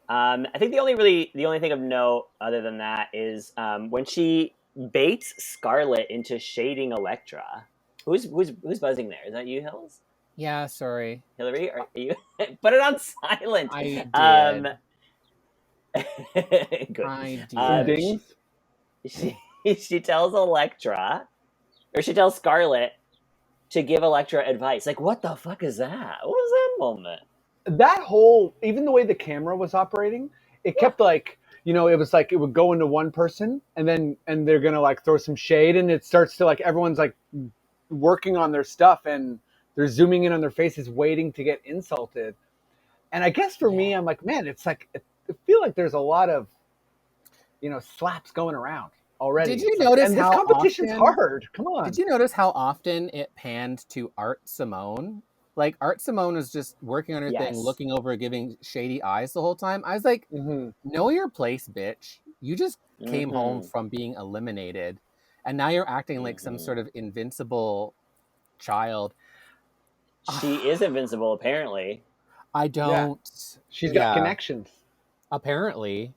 I think the only thing of note other than that is when she baits Scarlett into shading Elektra. Who's buzzing there? Is that you, Hills? Yeah, sorry. Hillary, are you? Put it on silent. I did. Good. I did. She tells Elektra, or she tells Scarlett to give Elektra advice. Like, what the fuck is that? What was that moment? That whole, even the way the camera was operating, it kept like, it was like it would go into one person and they're gonna like throw some shade, and it starts to like everyone's like working on their stuff and they're zooming in on their faces waiting to get insulted. And I guess for me, I'm like, man, it's like I feel like there's a lot of slaps going around already. Did you notice how this competition's hard? Come on. Did you notice how often it panned to Art Simone? Like, Art Simone was just working on her thing, looking over, giving shady eyes the whole time. I was like, know your place, bitch. You just came home from being eliminated, and now you're acting like some sort of invincible child. She is invincible, apparently. I don't. Yeah. She's got connections. Apparently.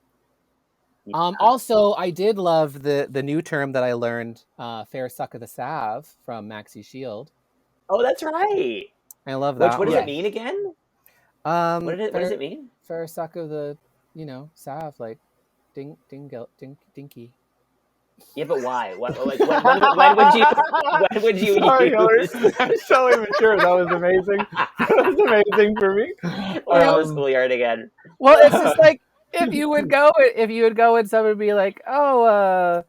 Also, I did love the new term that I learned, fair suck of the salve from Maxi Shield. Oh, that's right. I love that. What does it mean again? What does it mean? Fair suck of the, salve, like dinky. Yeah, but why? When would you use? I'm so immature. That was amazing. That was amazing for me. We're schoolyard again. Well, it's just like if you would go and someone would be like, oh,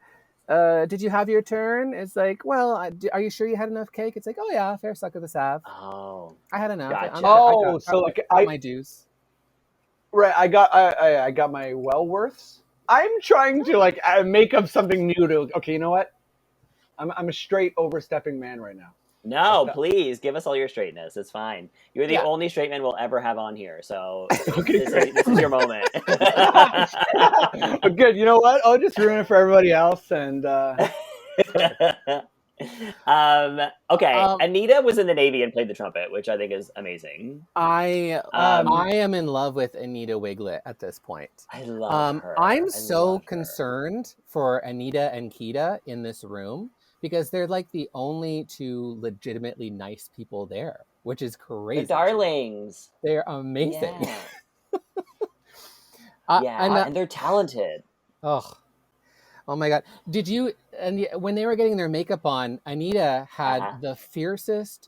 did you have your turn? It's like, well, are you sure you had enough cake? It's like, oh yeah, fair suck of the salve. Oh, I had enough. Gotcha. I got my dues. Right, I got my well worths. I'm trying to make up something new to. Okay, you know what? I'm a straight overstepping man right now. No, please give us all your straightness. It's fine. You're the Yeah. only straight man we'll ever have on here, so Okay, great. this is your moment. But good. You know what? I'll just ruin it for everybody else. And Okay, Anita was in the Navy and played the trumpet, which I think is amazing. I am in love with Anita Wiglet at this point. I love her. I'm so concerned for Anita and Kita in this room because they're like the only two legitimately nice people there, which is crazy. They're darlings. They're amazing. Yeah, and they're talented. Oh my God. Did you, and when they were getting their makeup on, Anita had the fiercest,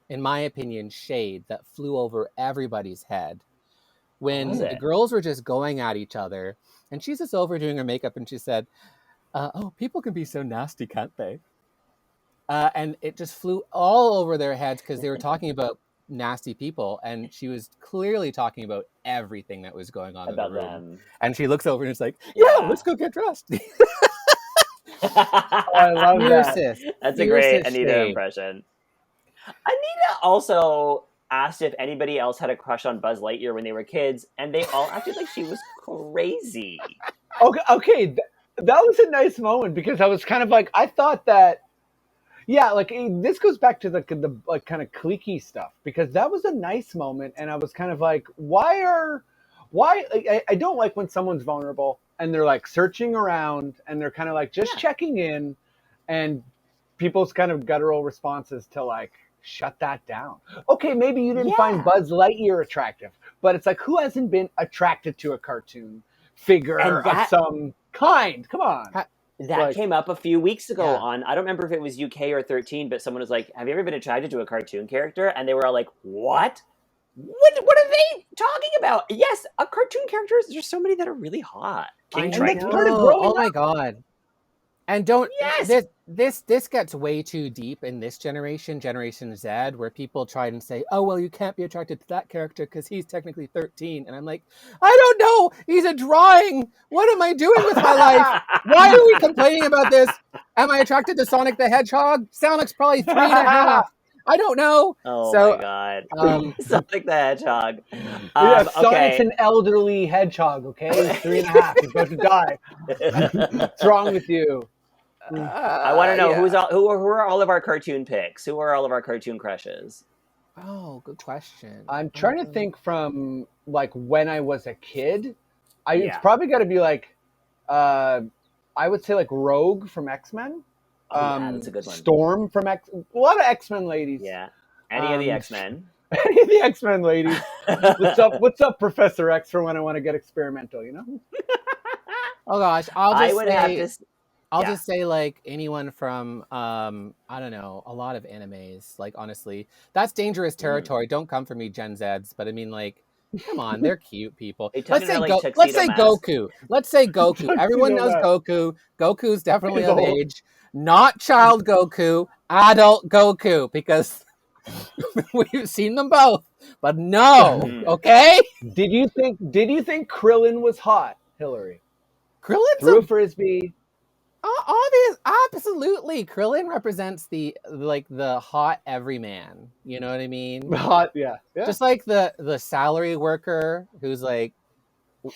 in my opinion, shade that flew over everybody's head. When the girls were just going at each other, and she's just over doing her makeup, and she said, oh, people can be so nasty, can't they? And it just flew all over their heads because they were talking about nasty people, and she was clearly talking about everything that was going on about in the room. them. And she looks over and it's like, yeah, let's go get dressed. I love that. That's a great Anita impression. Anita also asked if anybody else had a crush on Buzz Lightyear when they were kids, and they all acted like she was crazy. Okay, that was a nice moment because I was kind of like, I thought that, yeah, like this goes back to the like kind of cliquey stuff because that was a nice moment, and I was kind of like, why I don't like when someone's vulnerable and they're like searching around and they're kind of like just checking in, and people's kind of guttural responses to like shut that down. Okay, maybe you didn't find Buzz Lightyear attractive, but it's like, who hasn't been attracted to a cartoon figure of some kind? Come on. That came up a few weeks ago on, I don't remember if it was UK or 13, but someone was like, have you ever been attracted to a cartoon character? And they were all like, what? What are they talking about? Yes, a cartoon characters, there's so many that are really hot. King Triton. Oh my God. And this gets way too deep in this generation Z, where people try and say, oh, well, you can't be attracted to that character because he's technically 13. And I'm like, I don't know. He's a drawing. What am I doing with my life? Why are we complaining about this? Am I attracted to Sonic the Hedgehog? Sonic's probably 3.5. I don't know. Oh my God. Sonic the Hedgehog. Sonic's an elderly hedgehog, okay? He's 3.5. He's about to die. What's wrong with you? I want to know who are all of our cartoon picks? Who are all of our cartoon crushes? Oh, good question. I'm trying to think from like when I was a kid. It's probably got to be like, I would say like Rogue from X-Men. That's a good one. Storm from a lot of X-Men ladies. Yeah, any of the X-Men. Any of the X-Men ladies. What's up, Professor X? For when I want to get experimental, you know. Oh gosh, I'll just say like anyone from I don't know, a lot of animes. Like honestly, that's dangerous territory. Don't come for me, Gen Zs. But I mean, like, come on, they're cute people. Let's say Goku. Let's say Goku. Everyone knows Goku. Goku's definitely of age. Not child Goku, adult Goku, because we've seen them both. But no, okay? Did you think Krillin was hot, Hillary? Krillin threw a frisbee. Absolutely. Krillin represents the hot everyman. You know what I mean? Hot, yeah. Just like the salary worker who's like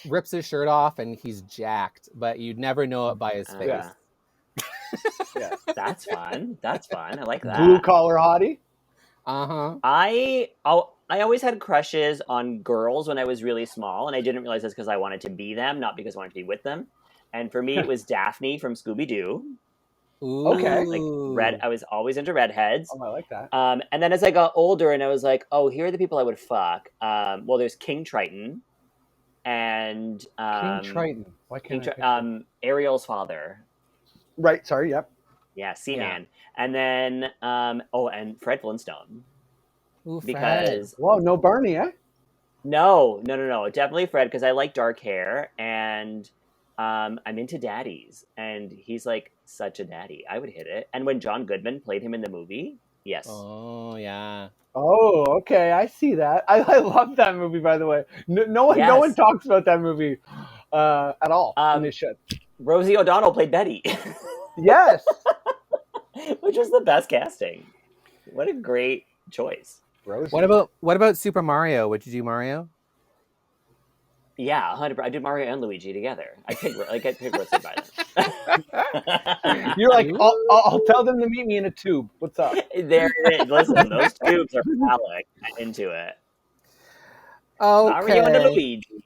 rips his shirt off and he's jacked, but you'd never know it by his face. Yeah. That's fun. I like that. Blue collar hottie. I always had crushes on girls when I was really small, and I didn't realize this because I wanted to be them, not because I wanted to be with them. And for me, it was Daphne from Scooby-Doo. Ooh. Okay. I was always into redheads. Oh, I like that. And then as I got older, and I was like, oh, here are the people I would fuck. Well, there's King Triton, and King Triton. Why can't Ariel's father. Right. Sorry. Yep. Yeah, Seaman. And then, and Fred Flintstone. Ooh, because Fred. Whoa, no Barney, eh? No, definitely Fred, because I like dark hair, and I'm into daddies, and he's like such a daddy. I would hit it. And when John Goodman played him in the movie, yes. Oh yeah. Oh, okay, I see that. I love that movie, by the way. No one talks about that movie at all. And they should. Rosie O'Donnell played Betty. Yes. Which was the best casting. What a great choice. Rosie. What about Super Mario? Would you do Mario? Yeah, 100%. I did Mario and Luigi together. I picked Rosie by them. You're like, I'll tell them to meet me in a tube. What's up? There it is. Listen, those tubes are phallic. I'm into it. Okay. Mario and Luigi.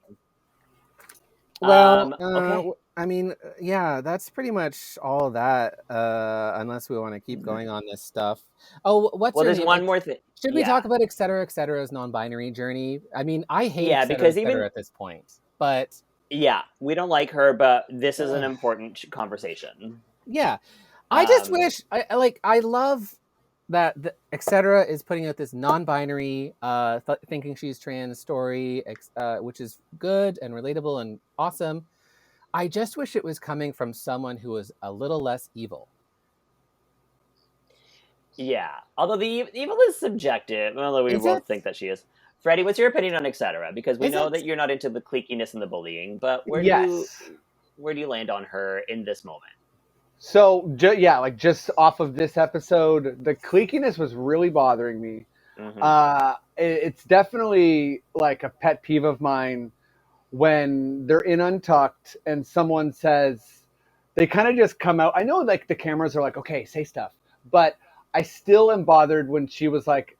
Well, okay. I mean, yeah, that's pretty much all of that. Unless we want to keep going on this stuff. Oh, what's Well, her there's name? one more thing. Should we talk about Etcetera's non-binary journey? I mean, I hate because Etcetera at this point, but yeah, we don't like her, but this is an important conversation. Yeah, I just wish I love that Etcetera is putting out this non-binary, thinking she's trans story, which is good and relatable and awesome. I just wish it was coming from someone who was a little less evil. Yeah, although the evil is subjective, although we both think that she is. Freddie, what's your opinion on Etcetera? Because we know that you're not into the cliqueiness and the bullying, but where do you land on her in this moment? So, just off of this episode, the cliqueiness was really bothering me. Mm-hmm. It's definitely like a pet peeve of mine when they're in Untucked and someone says, they kind of just come out. I know like the cameras are like, okay, say stuff, but I still am bothered when she was like,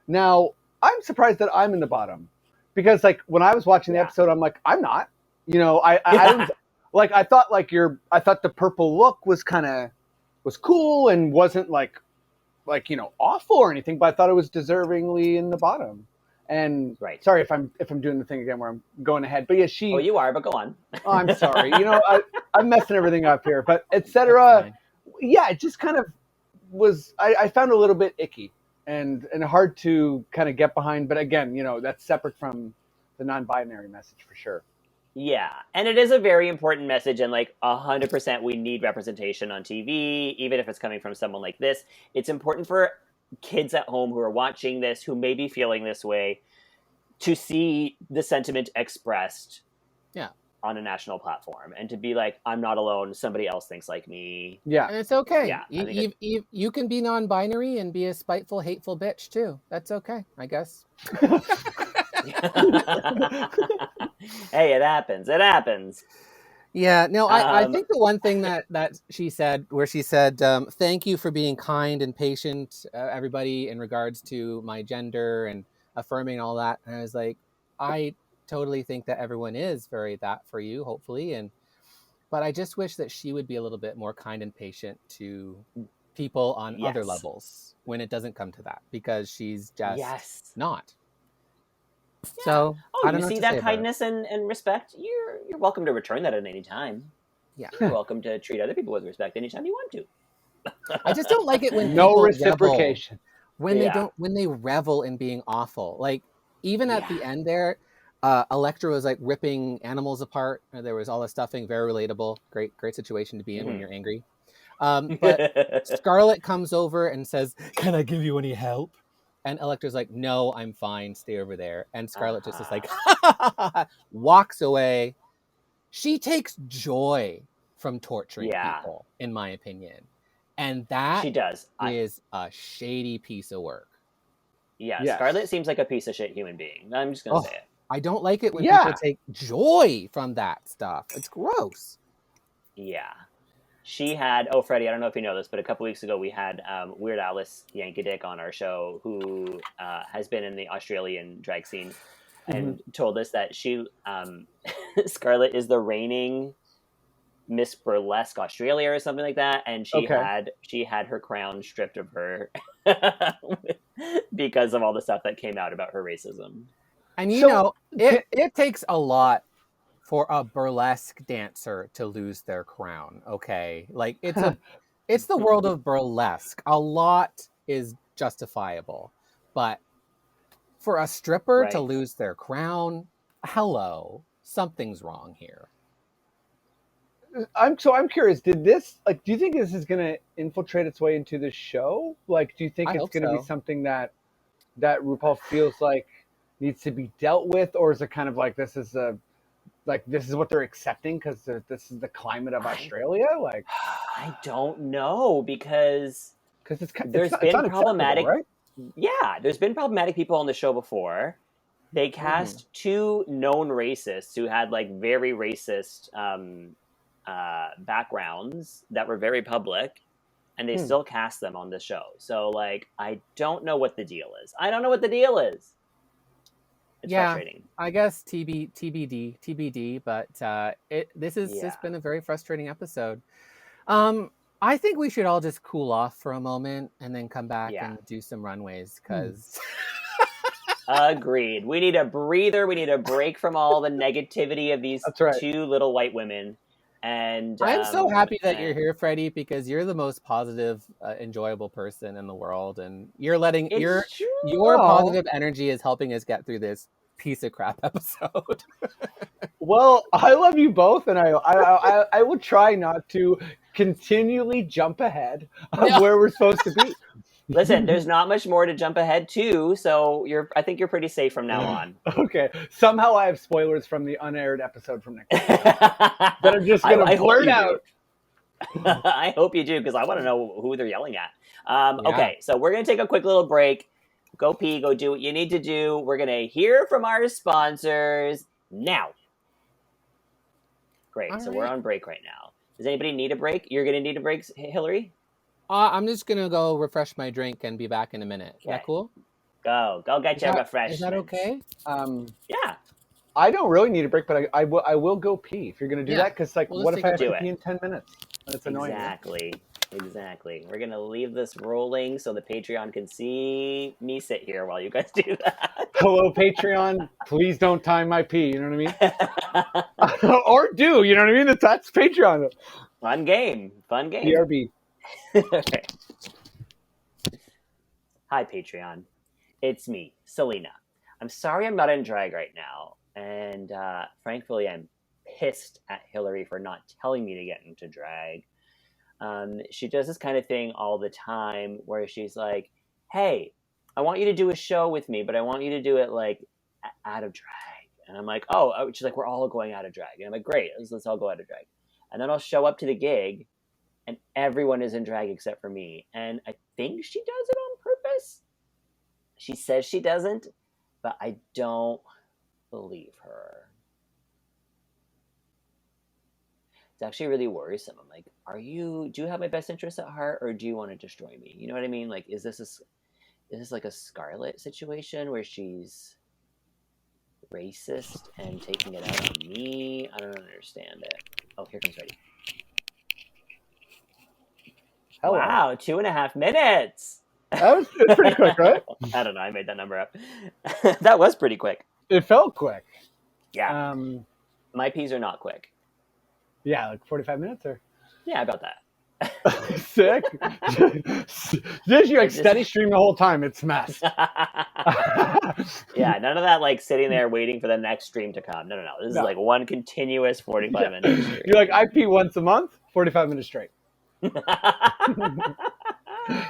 now I'm surprised that I'm in the bottom, because like when I was watching the episode, I'm like, I'm not, I don't, like, I thought the purple look was cool and wasn't like, awful or anything, but I thought it was deservingly in the bottom. And sorry if I'm doing the thing again where I'm going ahead, but yeah, Oh, you are, but go on. Oh, I'm sorry. I'm messing everything up here, but Etcetera. Yeah, it just kind of was, I found a little bit icky and hard to kind of get behind. But again, that's separate from the non-binary message for sure. Yeah, and it is a very important message, and like 100% we need representation on TV, even if it's coming from someone like this. It's important for kids at home who are watching this, who may be feeling this way, to see the sentiment expressed on a national platform, and to be like, I'm not alone, somebody else thinks like me. Yeah, and it's okay. You can be non-binary and be a spiteful, hateful bitch too. That's okay, I guess. Hey, it happens. Yeah, no, I think the one thing that she said, where she said, thank you for being kind and patient, everybody, in regards to my gender and affirming all that. And I was like, I totally think that everyone is very that for you, hopefully. But I just wish that she would be a little bit more kind and patient to people on other levels when it doesn't come to that, because she's just not. Yeah. So I don't know, you see that kindness and respect, you're welcome to return that at any time. Yeah, you're welcome to treat other people with respect anytime you want to. I just don't like it when no reciprocation revel, when they revel in being awful. Like even at the end there, Elektra was like ripping animals apart. There was all this stuffing, very relatable. Great situation to be in when you're angry. But Scarlet comes over and says, "Can I give you any help?" And Elektra's like, "No, I'm fine. Stay over there." And Scarlet just is like, walks away. She takes joy from torturing people, in my opinion. And that she does. Is a shady piece of work. Yeah, Scarlet seems like a piece of shit human being. I'm just going to say it. I don't like it when people take joy from that stuff. It's gross. Yeah. She had, Freddie, I don't know if you know this, but a couple weeks ago we had Weird Alice Yankovic on our show, who has been in the Australian drag scene, and told us that she, Scarlet is the reigning Miss Burlesque Australia or something like that, and she had her crown stripped of her because of all the stuff that came out about her racism. And it takes a lot for a burlesque dancer to lose their crown, okay? Like it's the world of burlesque. A lot is justifiable, but for a stripper to lose their crown, hello, something's wrong here. I'm curious, do you think this is going to infiltrate its way into the show? Like, do you think it's going to be something that RuPaul feels like needs to be dealt with, or is it kind of like this is what they're accepting because this is the climate of Australia? Like, I don't know, because Because it's There's it's been unacceptable, problematic, right? yeah, there's been problematic people on the show before. They cast two known racists who had like very racist backgrounds that were very public, and they still cast them on the show. So like, I don't know what the deal is. I don't know what the deal is. It's frustrating. I guess TBD. But this has just been a very frustrating episode. I think we should all just cool off for a moment and then come back and do some runways because. Agreed. We need a breather. We need a break from all the negativity of these two little white women. And I'm so happy that you're here, Freddie, because you're the most positive, enjoyable person in the world, and you're letting your positive energy is helping us get through this piece of crap episode. Well, I love you both, and I will try not to continually jump ahead of where we're supposed to be. Listen, there's not much more to jump ahead to, so I think you're pretty safe from now on. Okay. Somehow I have spoilers from the unaired episode from next week that I'm just going to blurt out. I hope you do, because I want to know who they're yelling at. Okay, so we're going to take a quick little break. Go pee, go do what you need to do. We're going to hear from our sponsors now. Great, so we're on break right now. Does anybody need a break? You're going to need a break, Hillary? I'm just going to go refresh my drink and be back in a minute. Is that cool? Go get your refreshment. Is that okay? Yeah. I don't really need a break, but I will go pee if you're going to do that. Because what if I have to pee in 10 minutes? That's annoying. Exactly. We're going to leave this rolling so the Patreon can see me sit here while you guys do that. Hello, Patreon. Please don't time my pee. You know what I mean? Or do. You know what I mean? That's Patreon. Fun game. BRB. Okay. Hi, Patreon. It's me, Selena. I'm sorry I'm not in drag right now. And frankly, I'm pissed at Hillary for not telling me to get into drag. She does this kind of thing all the time where she's like, hey, I want you to do a show with me, but I want you to do it like out of drag. And I'm like, oh, she's like, we're all going out of drag. And I'm like, great, let's all go out of drag. And then I'll show up to the gig and everyone is in drag except for me. And I think she does it on purpose. She says she doesn't, but I don't believe her. It's actually really worrisome. I'm like, do you have my best interests at heart, or do you want to destroy me? You know what I mean? Like, is this like a Scarlet situation where she's racist and taking it out on me? I don't understand it. Oh, here comes Freddie. Hello. Wow, 2.5 minutes. That's pretty quick, right? I don't know. I made that number up. That was pretty quick. It felt quick. Yeah. My peas are not quick. Yeah, like 45 minutes or? Yeah, about that. Sick. Just you like steady stream the whole time. It's mess. Yeah, none of that like sitting there waiting for the next stream to come. No. This is like one continuous 45 minutes. You're like, I pee once a month, 45 minutes straight.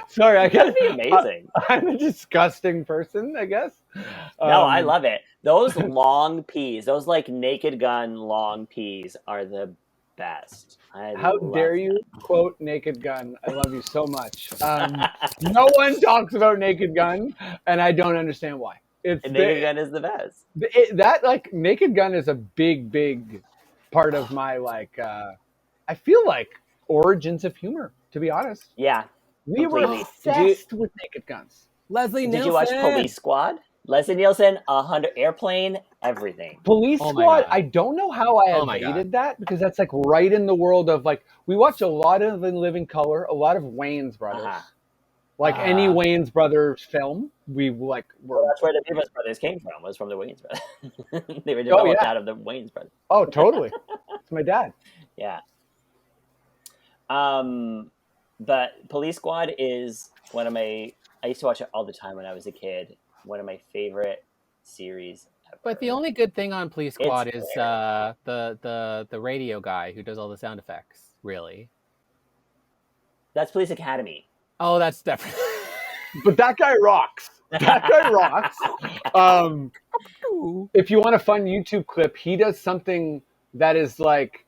Sorry, I guess. That'd be amazing. I'm a disgusting person, I guess. No, I love it. Those long peas, those like Naked Gun long peas are the best. How dare you quote Naked Gun? I love you so much. No one talks about Naked Gun, and I don't understand why. Naked Gun is the best. Naked Gun is a big part of my I feel like origins of humor, to be honest. Yeah. We were obsessed with Naked Guns. Leslie Nielsen. Did you watch Police Squad? Leslie Nielsen, 100 Airplane, everything. Police Squad, I don't know how I evaded that, because that's like right in the world of like, we watch a lot of In Living Color, a lot of Wayans Brothers. Any Wayans Brothers film, we like were. Well, that's where the Rivas brothers came from, was from the Wayans brothers. They were developed out of the Wayans brothers. Oh, totally. It's my dad. Yeah. But Police Squad is one of my, I used to watch it all the time when I was a kid. One of my favorite series ever. But the only good thing on Police Squad is the radio guy who does all the sound effects, really. That's Police Academy. Oh, that's definitely. But that guy rocks. If you want a fun YouTube clip, he does something that is like,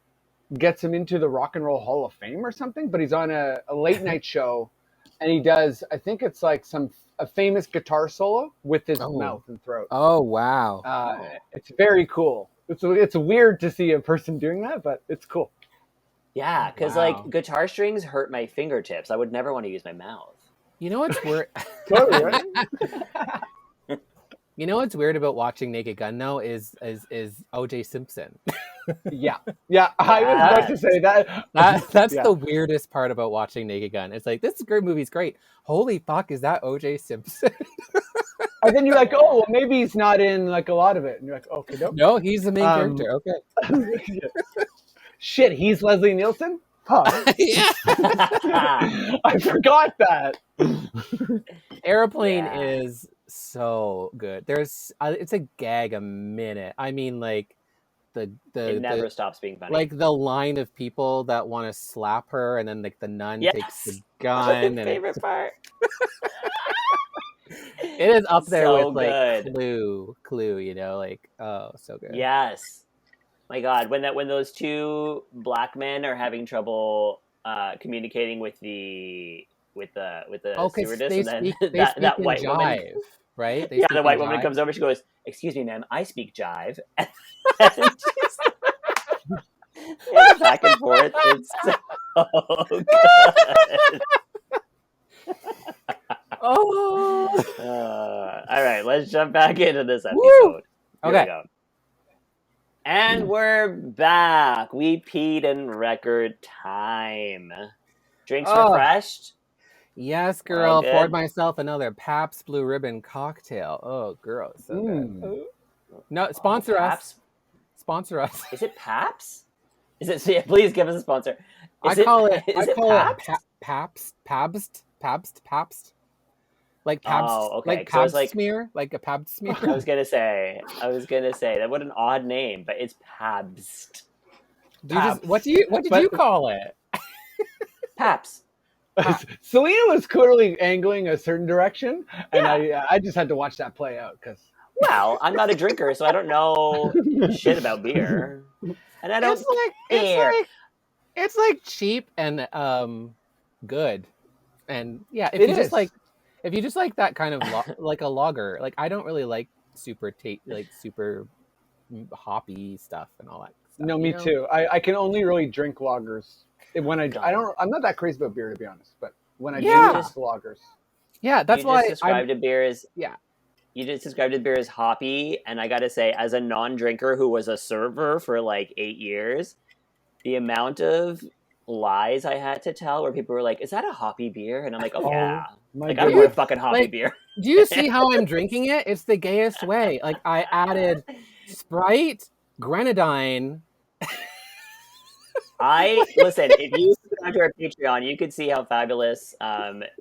gets him into the Rock and Roll Hall of Fame or something, but he's on a late night show and he does, I think it's like a famous guitar solo with his Oh. mouth and throat. Oh, wow. It's very cool. It's weird to see a person doing that, but it's cool. Yeah, because Wow. like guitar strings hurt my fingertips. I would never want to use my mouth. You know what's weird? Totally, right? You know what's weird about watching Naked Gun though is O.J. Simpson. Yeah. I was about to say that. That's Yeah. the weirdest part about watching Naked Gun. It's like, this great movie's great. Holy fuck, is that O.J. Simpson? And then you're like, oh, well, maybe he's not in like a lot of it. And you're like, okay, nope. No, he's the main character. Okay. Shit, he's Leslie Nielsen? Huh. Yeah. I forgot that. Airplane Yeah. is so good. There's it's a gag a minute. I mean, like It never stops being funny. like the line of people that want to slap her, and then like the nun takes the gun. My And favorite part. it is up there So with like good. Clue. You know, like oh, so good. Yes. My God, when those two black men are having trouble communicating with the Oh, because stewardess, they and then speak that in white jive, woman, right? They yeah, speak the in white woman jive. comes over. She goes, "Excuse me, ma'am, I speak jive." And she's back and forth. It's so good. Oh. All right, let's jump back into this episode. Woo! Here we Okay. go. And we're back. We peed in record time. Drinks refreshed? Yes, All girl. good? Poured myself another Pabst Blue Ribbon cocktail. Oh, girl, it's so good. No, sponsor us. Paps? Sponsor us. Is it Paps? Is it? Yeah, please give us a sponsor. I call it Paps? Pabst. Like Pabst, Oh, okay. like So it's Pabst like- smear, like a Pabst smear. I was gonna say that. What an odd name, but it's Pabst. What did you call it? Paps. Selena was clearly angling a certain direction, and I just had to watch that play out because. Well, I'm not a drinker, so I don't know shit about beer, and I don't care. It's like cheap and good, and yeah. If you just like that kind of like a lager, like I don't really like super hoppy stuff and all that stuff. No, me too. I can only really drink lagers when I'm not that crazy about beer, to be honest, but when I do, it's lagers. Yeah, that's why You just described beer as hoppy, and I gotta say, as a non-drinker who was a server for like 8 years, the amount of lies I had to tell where people were like, "Is that a hoppy beer?" And I'm like, "Oh yeah, like I want fucking hoppy beer." Do you see how I'm drinking it? It's the gayest way. Like I added Sprite, grenadine. Listen. If you subscribe to our Patreon, you could see how fabulous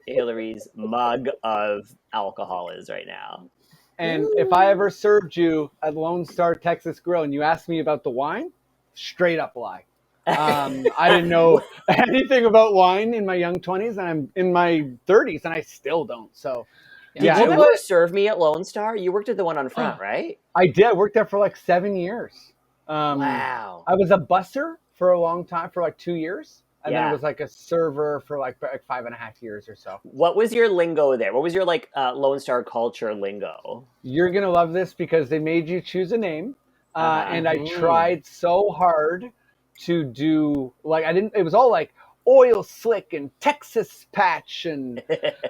Hillary's mug of alcohol is right now. And if I ever served you at Lone Star Texas Grill and you asked me about the wine, straight up lie. I didn't know anything about wine in my young 20s, and I'm in my 30s, and I still don't. So, Did you ever serve me at Lone Star? You worked at the one on front, right? I did. I worked there for like 7 years. Wow. I was a busser for a long time, for like 2 years. And then I was like a server for like 5.5 years or so. What was your lingo there? What was your like Lone Star culture lingo? You're going to love this because they made you choose a name. And I tried so hard to do like, it was all like Oil Slick and Texas Patch. And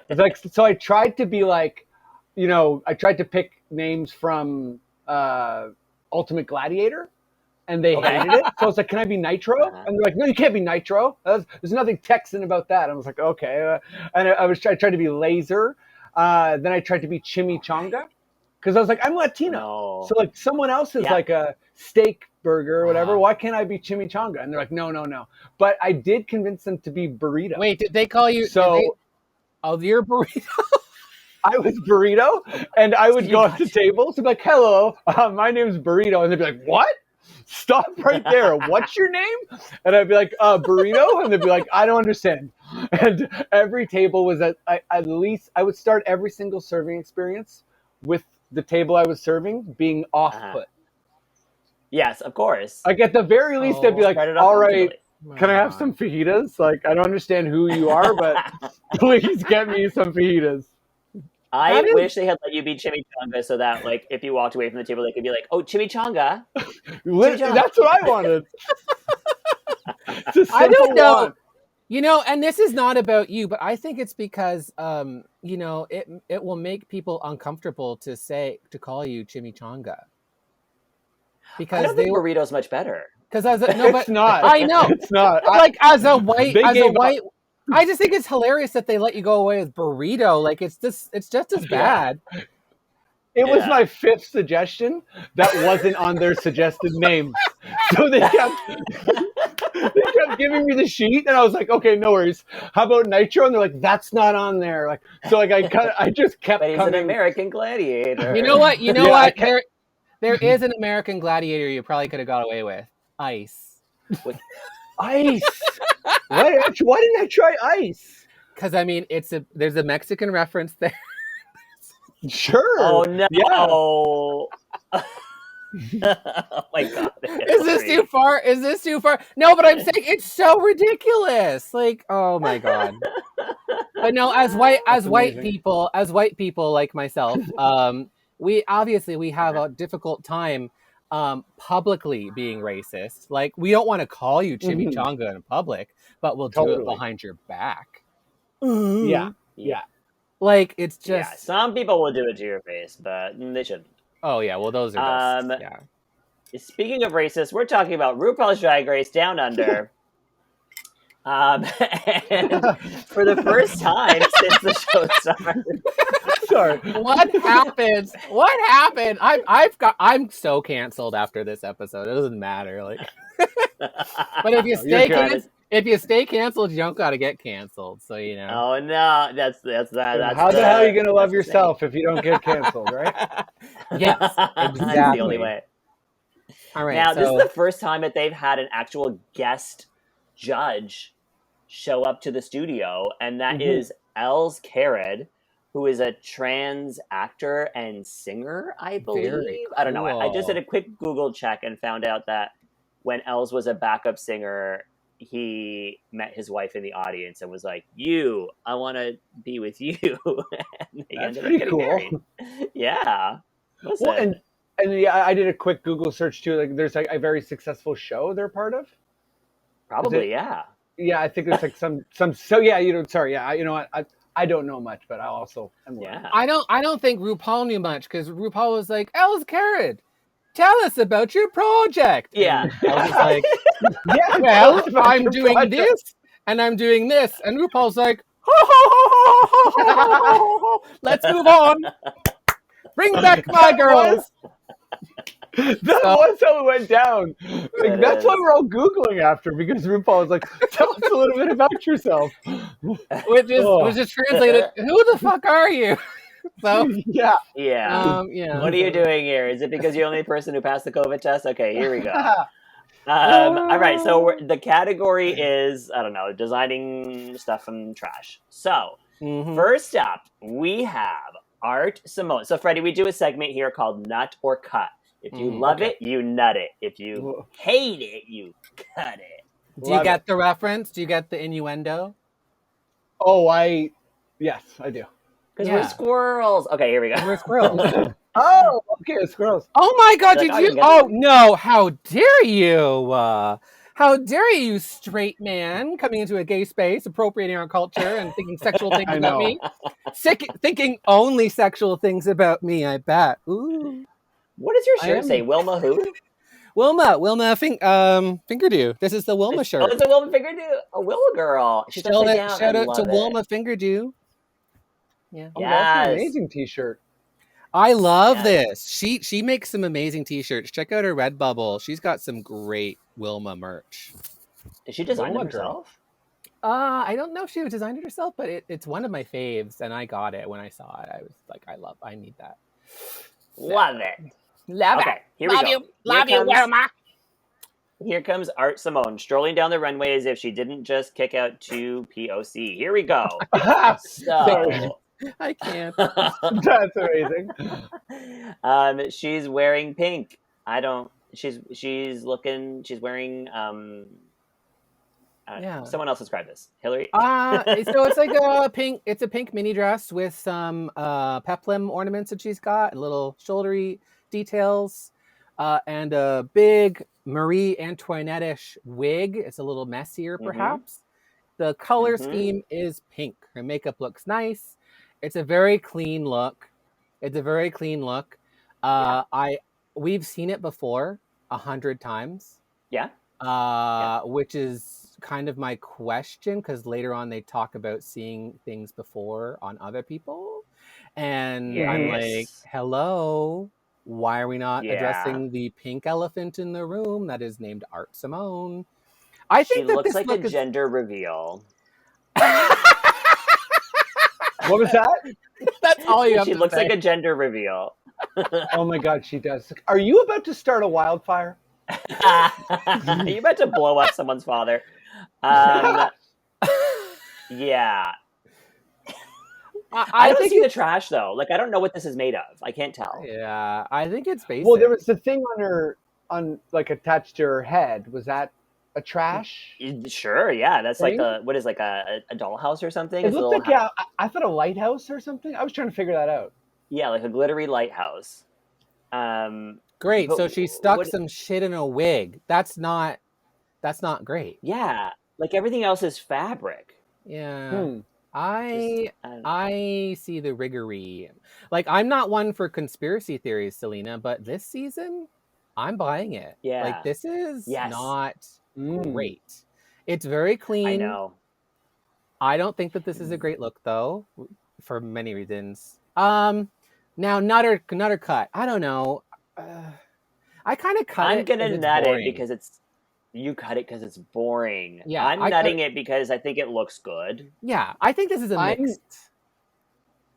like, so I tried to be like, I tried to pick names from Ultimate Gladiator. And they hated it. So I was like, can I be Nitro? And they're like, no, you can't be Nitro. There's nothing Texan about that. I was like, okay. And I tried to be Laser. Then I tried to be Chimichanga. Because I was like, I'm Latino. No. So like someone else is like a steak burger or whatever. Why can't I be Chimichanga? And they're like, no. But I did convince them to be Burrito. Wait, did they call you? You're Burrito? I was Burrito. And I would go up to tables and be like, hello, my name's Burrito. And they'd be like, what? Stop right there. What's your name? And I'd be like, Burrito. And they'd be like, I don't understand. And every table was at least, I would start every single serving experience with the table I was serving being off-put. Yes, of course. Like at the very least, they'd be like, all right, Can I have some fajitas? Like, I don't understand who you are, but please get me some fajitas. I wish they had let you be chimichanga so that, like, if you walked away from the table, they could be like, "Oh, chimichanga." That's what I wanted. It's a simple I don't know. want. You know, and this is not about you, but I think it's because, you know, it will make people uncomfortable to call you chimichanga. Because I don't think burrito's much better. Because it's not. I know it's not. Like as a white, I just think it's hilarious that they let you go away with burrito. Like it's just as bad. It was my 5th suggestion that wasn't on their suggested name, so they kept giving me the sheet, and I was like, okay, no worries. How about nitro? And they're like, that's not on there. Like, so like I just kept. But he's an American Gladiator. You know what? What? There is an American Gladiator you probably could have got away with. Ice. Ice. Why didn't I try ice? Because I mean, there's a Mexican reference there. Sure. Oh no. Yeah. Oh my God. Is this too far? No, but I'm saying it's so ridiculous. Like, oh my God. But no, as white people like myself, we have a difficult time publicly being racist. Like, we don't want to call you chimichanga in public, but we'll do it behind your back. Yeah. Like, it's just... Yeah, some people will do it to your face, but they shouldn't. Oh, yeah, well, those are just... Speaking of racist, we're talking about RuPaul's Drag Race Down Under. And for the first time since the show started... Sorry. What happened? I'm so canceled after this episode. It doesn't matter. Like... But if you stay canceled, you don't got to get canceled. So, you know. Oh no, that's how the hell are you gonna love yourself if you don't get canceled, right? Yes, exactly. That's the only way. All right. Now, this is the first time that they've had an actual guest judge show up to the studio, and that is Els Cared, who is a trans actor and singer, I believe. Very I don't know. cool. I just did a quick Google check and found out that when Els was a backup singer, he met his wife in the audience and was like, I want to be with you. And That's pretty cool. Married. Yeah. Well, and yeah, I did a quick Google search too. Like, there's like a very successful show they're part of. Probably, yeah. Yeah, I think there's like some. So yeah, sorry, yeah, you know what? I don't know much, but I also am learning. I don't think RuPaul knew much, because RuPaul was like, Els Cared, tell us about your project. Yeah. And I was like, yeah, well, I'm doing this and I'm doing this. And RuPaul's like, let's move on. Bring back my girls. That was how it went down. Like, that's why we're all Googling after, because RuPaul was like, tell us a little bit about yourself. Which is translated, who the fuck are you? So yeah. What are you doing here? Is it because you're the only person who passed the COVID test? Okay, here we go. All right, so the category is, I don't know, designing stuff from trash. So first up, we have Art Simone. So Freddie, we do a segment here called Nut or Cut. If you love it, you nut it. If you hate it, you cut it. Do you get the reference? Do you get the innuendo? Oh, yes, I do. Because we're squirrels. Okay, here we go. We're squirrels. Oh, okay, squirrels. Oh my God, did you? Oh no, how dare you? How dare you, straight man, coming into a gay space, appropriating our culture and thinking sexual things about me? Thinking only sexual things about me, I bet. Ooh. What does your shirt say? Wilma who? Wilma Fingerdew. This is the Wilma shirt. Oh, it's a Wilma Fingerdew. A Wilma girl. She's shout out to Wilma Fingerdew. Yeah. Oh, that's an amazing t-shirt. I love this. She makes some amazing t-shirts. Check out her Redbubble. She's got some great Wilma merch. Did she design it herself? I don't know if she designed it herself, but it's one of my faves, and I got it when I saw it. I was like, I need that. Love it. Love it. Here we go. Love you, Wilma. Here comes Art Simone strolling down the runway as if she didn't just kick out 2 POC. Here we go. So I can't. That's amazing. She's wearing pink. She's wearing Yeah. Someone else describe this. Hillary? So it's like a pink mini dress with some peplum ornaments that she's got and little shouldery details, and a big Marie Antoinette-ish wig. It's a little messier, perhaps. The color scheme is pink. Her makeup looks nice. It's a very clean look. We've seen it before 100 times. Yeah. Which is kind of my question, because later on they talk about seeing things before on other people, and I'm like, hello, why are we not addressing the pink elephant in the room that is named Art Simone? I think she looks like a gender reveal. What was that? That's all you have She to looks say. like a gender reveal. Oh my God, she does. Are you about to start a wildfire? Are you about to blow up someone's father? Yeah. I don't see the trash though. Like, I don't know what this is made of. I can't tell. Yeah, I think it's basic. Well, there was the thing on like attached to her head. Was that a trash? Sure, yeah. That's thing? like what is like a dollhouse or something? It looked like I thought a lighthouse or something. I was trying to figure that out. Yeah, like a glittery lighthouse. Great. So she stuck some shit in a wig. That's not great. Yeah, like everything else is fabric. Yeah. I see the riggery. Like, I'm not one for conspiracy theories, Selena, but this season, I'm buying it. Yeah. Like, this is not great. It's very clean. I know. I don't think that this is a great look, though, for many reasons. Now, nutter cut. I don't know. I kind of cut it. I'm gonna nut it because it's. You cut it because it's boring. Yeah, I'm nutting it because I think it looks good. Yeah, I think this is a mixed.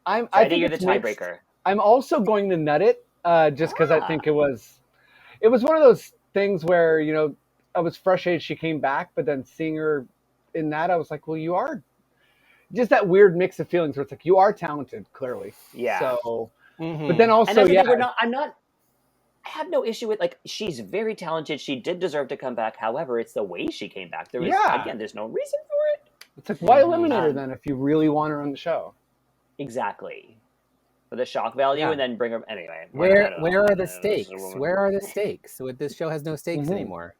I think you're the tiebreaker. I'm also going to nut it just because I think it was one of those things where, you know, I was frustrated she came back, but then seeing her in that, I was like, well, you are just that weird mix of feelings where it's like, you are talented, clearly. Yeah. So, but then also, I have no issue with, like, she's very talented. She did deserve to come back. However, it's the way she came back. There's no reason for it. It's like, why eliminate her then if you really want her on the show? Exactly. For the shock value, and then bring her anyway. Where are the stakes? Where are the stakes? So this show has no stakes anymore.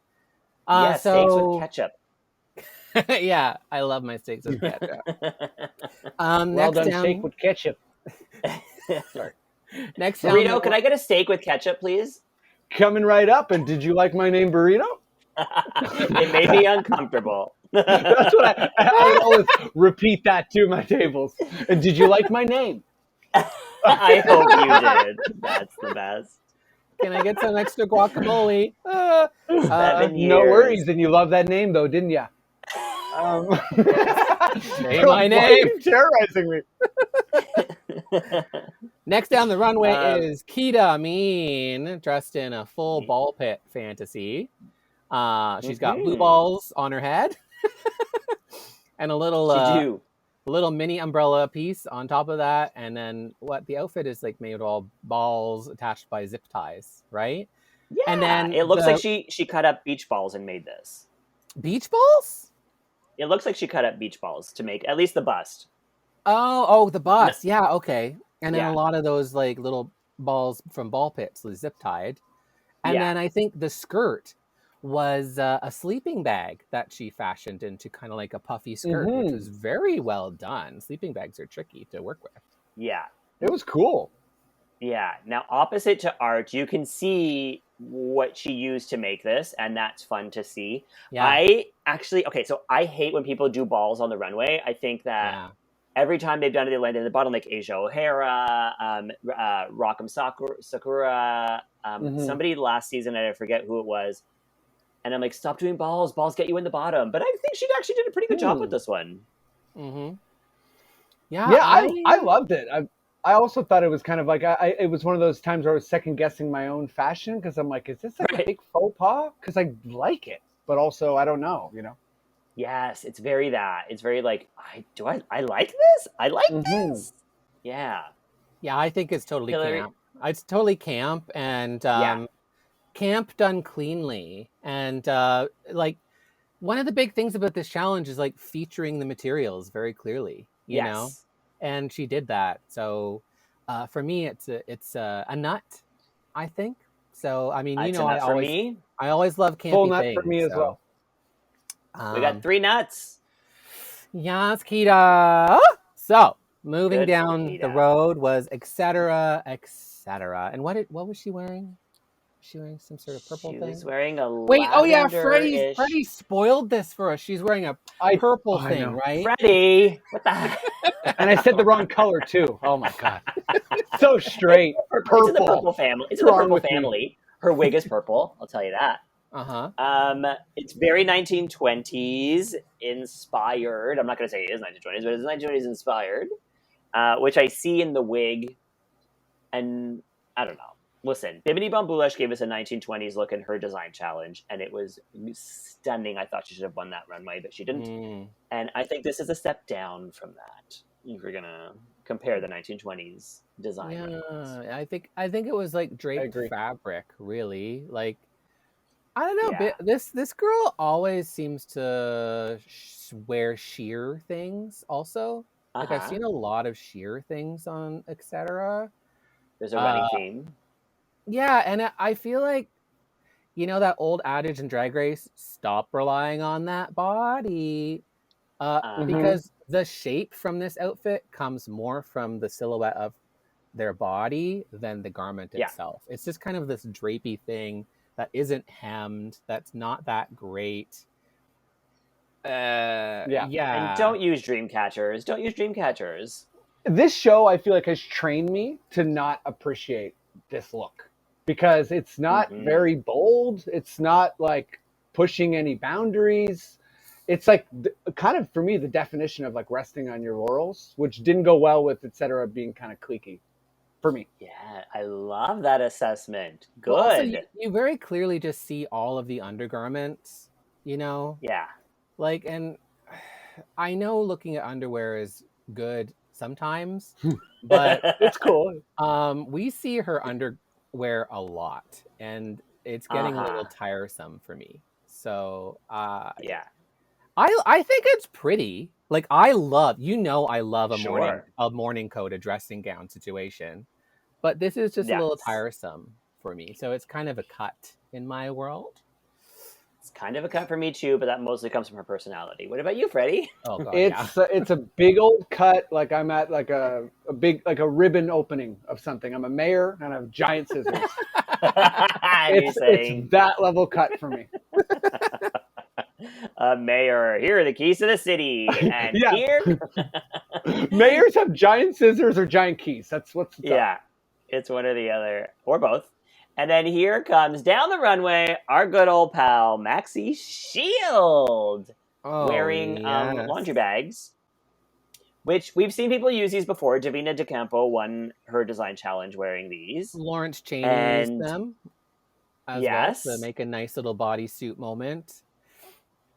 Steaks with ketchup. Yeah, I love my steaks with ketchup. Well done, steak with ketchup. Sorry. Next, burrito. Can I get a steak with ketchup, please? Coming right up. And did you like my name, Burrito? It made me uncomfortable. That's what I would always repeat that to my tables. And did you like my name? I hope you did. That's the best. Can I get some extra guacamole? 7 years. No worries. And you love that name, though, didn't you? Say my name. Terrorizing me. Next down the runway is Kita Mean, dressed in a full ball pit fantasy. She's got blue balls on her head, and a little mini umbrella piece on top of that. And then the outfit is like made of all balls attached by zip ties, right? Yeah. And then it looks like she cut up beach balls and made this. Beach balls? It looks like she cut up beach balls to make at least the bust. Oh, the bust. No. Yeah, okay. And then a lot of those like little balls from ball pits, zip tied. And then I think the skirt was a sleeping bag that she fashioned into kind of like a puffy skirt, which was very well done. Sleeping bags are tricky to work with. Yeah. It was cool. Yeah. Now, opposite to Art, you can see what she used to make this, and that's fun to see. Yeah. So I hate when people do balls on the runway. I think that every time they've done it, they landed in the bottom, like Asia O'Hara, Rock'em Sakura, somebody last season, I forget who it was. And I'm like, stop doing balls. Balls get you in the bottom. But I think she actually did a pretty good job with this one. Mm-hmm. Yeah, I loved it. I also thought it was kind of like, it was one of those times where I was second guessing my own fashion, because I'm like, is this like a big faux pas? Because I like it, but also I don't know, you know? Yes, it's very that. It's very like, I like this? I like this? Yeah. Yeah, I think it's totally camp. It's totally camp, and camp done cleanly. And one of the big things about this challenge is like featuring the materials very clearly, you know, Yes. and she did that. So for me, it's a nut, I think. So I mean, you It's a know, nut for me. I always love Full campy nut for things. me as So well. We got 3 nuts. Yaas, Kita. So moving Good for down the Kita. road was etc. etc. And what was she wearing? Was she wearing some sort of purple She thing? was wearing a Wait, oh yeah, lavender-ish. Freddie spoiled this for us. She's wearing a purple I thing, know. right? Freddie, what the heck? And I said the wrong color too. Oh my god. So straight. It's in the Purple. purple family. It's in What's the wrong purple with me? family. Her wig is purple. I'll tell you that. It's very 1920s inspired. I'm not going to say it is 1920s, but it's 1920s inspired, which I see in the wig. And I don't know. Listen, Bimini Bamboulash gave us a 1920s look in her design challenge, and it was stunning. I thought she should have won that runway, but she didn't. And I think this is a step down from that. If we're gonna compare the 1920s design. Yeah, I think it was like draped fabric, really. Like I don't know. Yeah. This girl always seems to wear sheer things. Also, like I've seen a lot of sheer things on etc. There's a running theme. Yeah, and I feel like, you know, that old adage in Drag Race: stop relying on that body, because the shape from this outfit comes more from the silhouette of their body than the garment itself. It's just kind of this drapey thing that isn't hemmed, that's not that great. And don't use dream catchers. Don't use dream catchers. This show, I feel like, has trained me to not appreciate this look because it's not very bold. It's not like pushing any boundaries. It's like kind of, for me, the definition of like resting on your laurels, which didn't go well with etc. being kind of cliquey for me. Yeah, I love that assessment. Good. Well, also, you very clearly just see all of the undergarments, you know? Yeah. Like, and I know looking at underwear is good sometimes, but it's cool. We see her underwear a lot, and it's getting a little tiresome for me. So, yeah. I think it's pretty. Like I love a morning coat, a dressing gown situation, but this is just a little tiresome for me. So it's kind of a cut in my world. It's kind of a cut for me too, but that mostly comes from her personality. What about you, Freddie? Oh god, it's a big old cut. Like I'm at like a big like a ribbon opening of something. I'm a mayor and I have giant scissors. It's that level cut for me. Mayor, here are the keys to the city, and here mayors have giant scissors or giant keys. That's what's up. It's one or the other, or both. And then here comes down the runway our good old pal Maxi Shield, wearing laundry bags, which we've seen people use these before. Davina DeCampo won her design challenge wearing these. Lawrence Chaney used them as well to make a nice little bodysuit moment.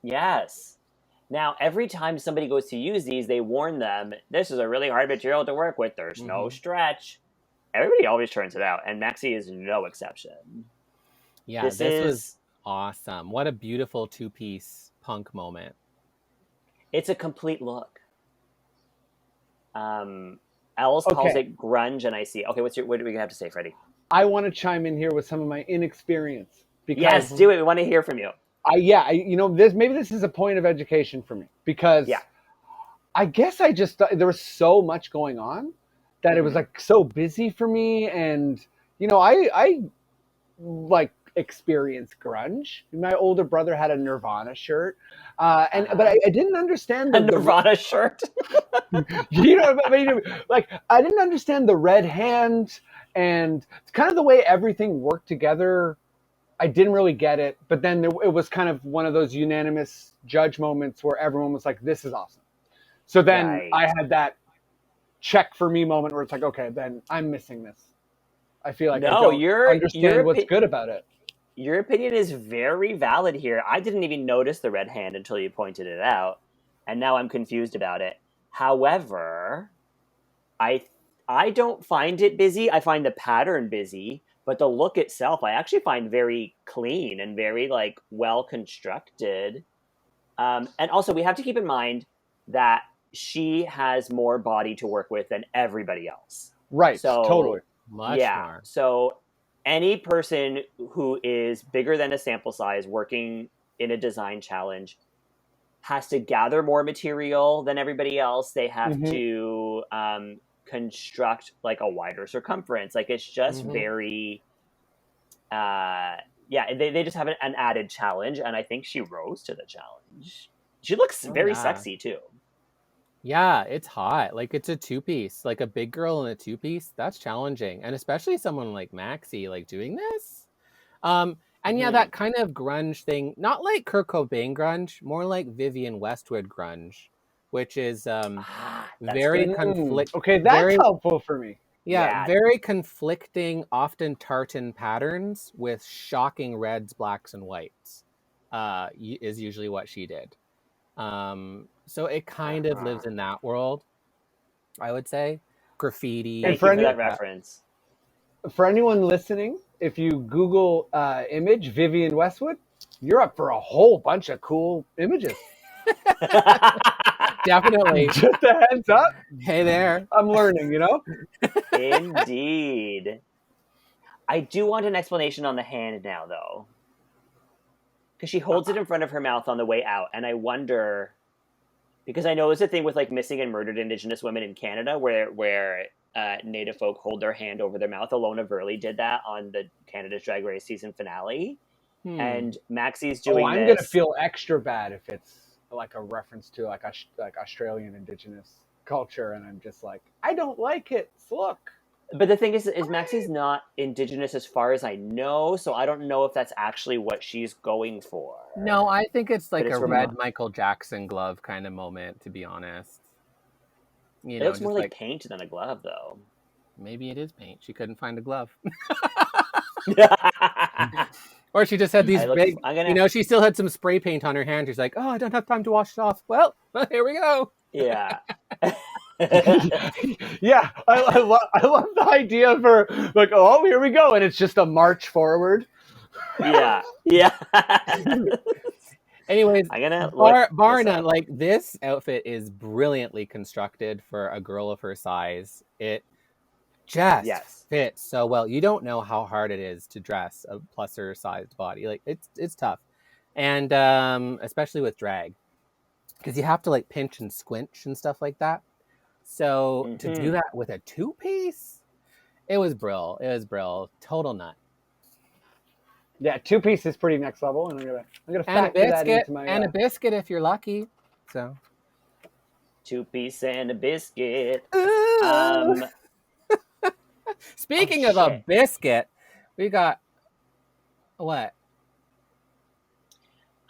Yes. Now, every time somebody goes to use these, they warn them, this is a really hard material to work with. There's no stretch. Everybody always turns it out, and Maxi is no exception. Yeah, this was awesome. What a beautiful two-piece punk moment. It's a complete look. Els calls it grunge, and I see. Okay, what do we have to say, Freddie? I want to chime in here with some of my inexperience. Because yes, do it. We want to hear from you. Maybe this is a point of education for me because I guess I just thought there was so much going on that it was like so busy for me. And, you know, I like experienced grunge. My older brother had a Nirvana shirt. But I didn't understand the Nirvana shirt. You know, I mean, like I didn't understand the red hand and kind of the way everything worked together. I didn't really get it, but then it was kind of one of those unanimous judge moments where everyone was like, this is awesome. So then I had that check for me moment where it's like, okay, then I'm missing this. I feel like I don't understand what's good about it. Your opinion is very valid here. I didn't even notice the red hand until you pointed it out, and now I'm confused about it. However, I don't find it busy. I find the pattern busy. But the look itself, I actually find very clean and very like well constructed. And also, we have to keep in mind that she has more body to work with than everybody else. Right. So, Totally. Much yeah. more. So, any person who is bigger than a sample size working in a design challenge has to gather more material than everybody else. They have Mhm. to construct like a wider circumference. Like it's just Mhm. very, yeah. They just have an added challenge, and I think she rose to the challenge. She looks Oh, very yeah. sexy too. Yeah, it's hot. Like it's a two-piece. Like a big girl in a two-piece, that's challenging. And especially someone like Maxie like doing this. And yeah, that kind of grunge thing, not like Kurt Cobain grunge, more like Vivienne Westwood grunge, which is That's very good. Okay, that's very helpful for me. Yeah. very conflicting, often tartan patterns with shocking reds, blacks, and whites. Is usually what she did. So it kind of lives in that world, I would say. Graffiti. Thank for you for any- that reference. For anyone listening, if you Google image Vivienne Westwood, you're up for a whole bunch of cool images. Definitely. Just a heads up. Hey there. I'm learning, you know? Indeed. I do want an explanation on the hand now, though. Because she holds it in front of her mouth on the way out, and I wonder, because I know it's a thing with like missing and murdered Indigenous women in Canada, where Native folk hold their hand over their mouth. Alona Verley did that on the Canada's Drag Race season finale, and Maxie's doing I'm this. gonna feel extra bad if it's like a reference to like Australian Indigenous culture, and I'm just like, I don't like it. Look. But the thing is Maxie's not Indigenous as far as I know, so I don't know if that's actually what she's going for. No, I think it's like it's a red Michael Jackson glove kind of moment, to be honest. You It know, looks more just like paint than a glove, though. maybe it is paint. She couldn't find a glove. Or she just had these big, you know, she still had some spray paint on her hand. She's like, oh, I don't have time to wash it off. Well, here we go. Yeah. Yeah, I love the idea for like, oh, here we go, and it's just a march forward. Yeah. Anyways, I'm gonna bar none, like this outfit is brilliantly constructed for a girl of her size. It just fits so well. You don't know how hard it is to dress a pluser sized body. Like it's tough, and especially with drag, because you have to like pinch and squinch and stuff like that. So to do that with a two-piece, it was brill. Total nut. Yeah, two-piece is pretty next level, and I'm gonna And a factor that biscuit, into my and a biscuit if you're lucky. So two-piece and a biscuit. Speaking of a biscuit, we got what?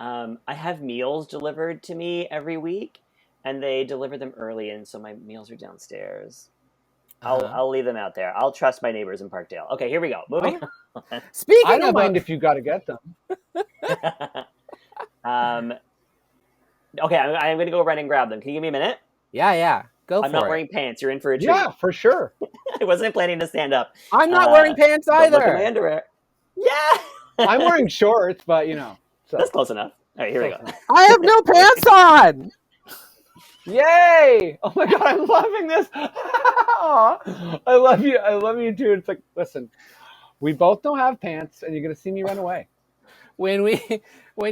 I have meals delivered to me every week, and they deliver them early, and so my meals are downstairs. I'll leave them out there. I'll trust my neighbors in Parkdale. Okay, here we go. Moving on. Speaking I don't mind if you got to get them. Okay, I'm going to go run and grab them. Can you give me a minute? Yeah. Go for it. I'm not wearing pants. You're in for a treat. Yeah, for sure. I wasn't planning to stand up. I'm not wearing pants either. Look at my underwear. Yeah. I'm wearing shorts, but you know. So. That's close enough. All right, here we go. I have no pants on. Yay! Oh my god, I'm loving this. I love you. I love you too. It's like, listen, we both don't have pants, and you're gonna see me run away. When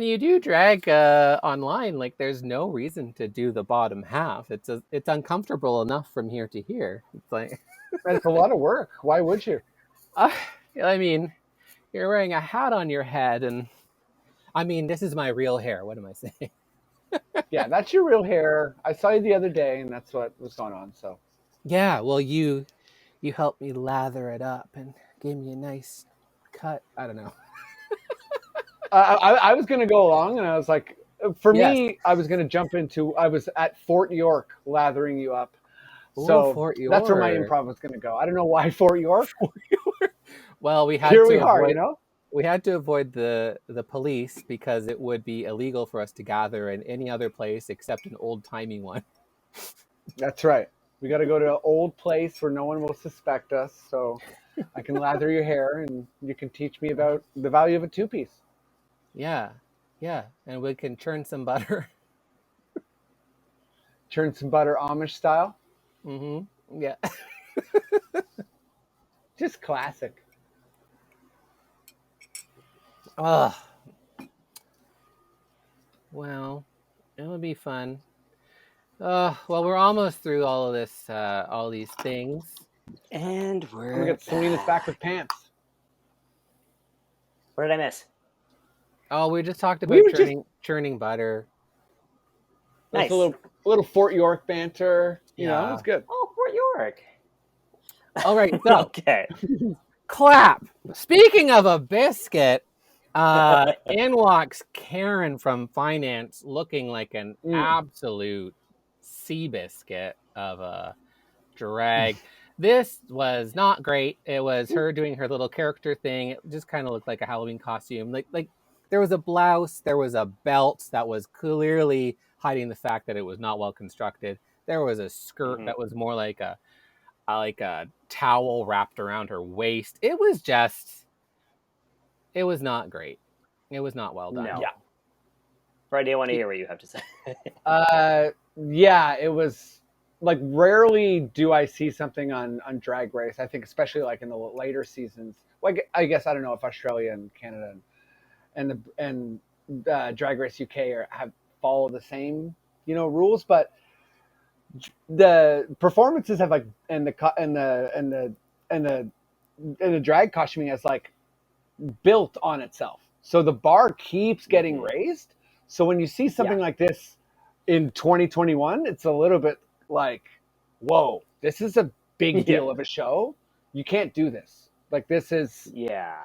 you do drag online, like there's no reason to do the bottom half. It's uncomfortable enough from here to here. It's like and it's a lot of work. Why would you? I mean, you're wearing a hat on your head, and I mean, this is my real hair. What am I saying? Yeah, that's your real hair. I saw you the other day, and that's what was going on. So yeah, well, you helped me lather it up and gave me a nice cut. I don't know. I was going to go along, and I was like, for me, I was going to jump into. I was at Fort York lathering you up. So Fort York. That's where my improv was going to go. I don't know why Fort York. Well, we had Here to we avoid, are, you know. We had to avoid the police because it would be illegal for us to gather in any other place except an old-timey one. That's right. We got to go to an old place where no one will suspect us, so I can lather your hair and you can teach me about the value of a two-piece. Yeah, and we can churn some butter. Churn some butter Amish style. Mm-hmm. Yeah. Just classic. Oh, well, it'll be fun. Well, we're almost through all of this, all these things. And I'm gonna we're get Selena's back with back. pants. What did I miss? Oh, we just talked We about were just churning butter. There's Nice. a little Fort York banter. You know, it was Yeah. good. Oh, Fort York. All right, so Okay. clap. Speaking of a biscuit, in walks Karen from finance, looking like an absolute sea biscuit of a drag. This was not great. It was her doing her little character thing. It just kind of looked like a Halloween costume. Like there was a blouse, there was a belt that was clearly hiding the fact that it was not well constructed. There was a skirt that was more like a towel wrapped around her waist. It was not great. It was not well done. No. Yeah. Freddie, I want to hear what you have to say. Yeah, it was like rarely do I see something on Drag Race. I think especially like in the later seasons. Like I guess I don't know if Australia and Canada and Drag Race UK have follow the same rules, but the performances have like and the drag costuming has like built on itself. So the bar keeps getting raised. So when you see something like this in 2021, it's a little bit like, whoa, this is a big deal of a show. You can't do this. Like this is Yeah.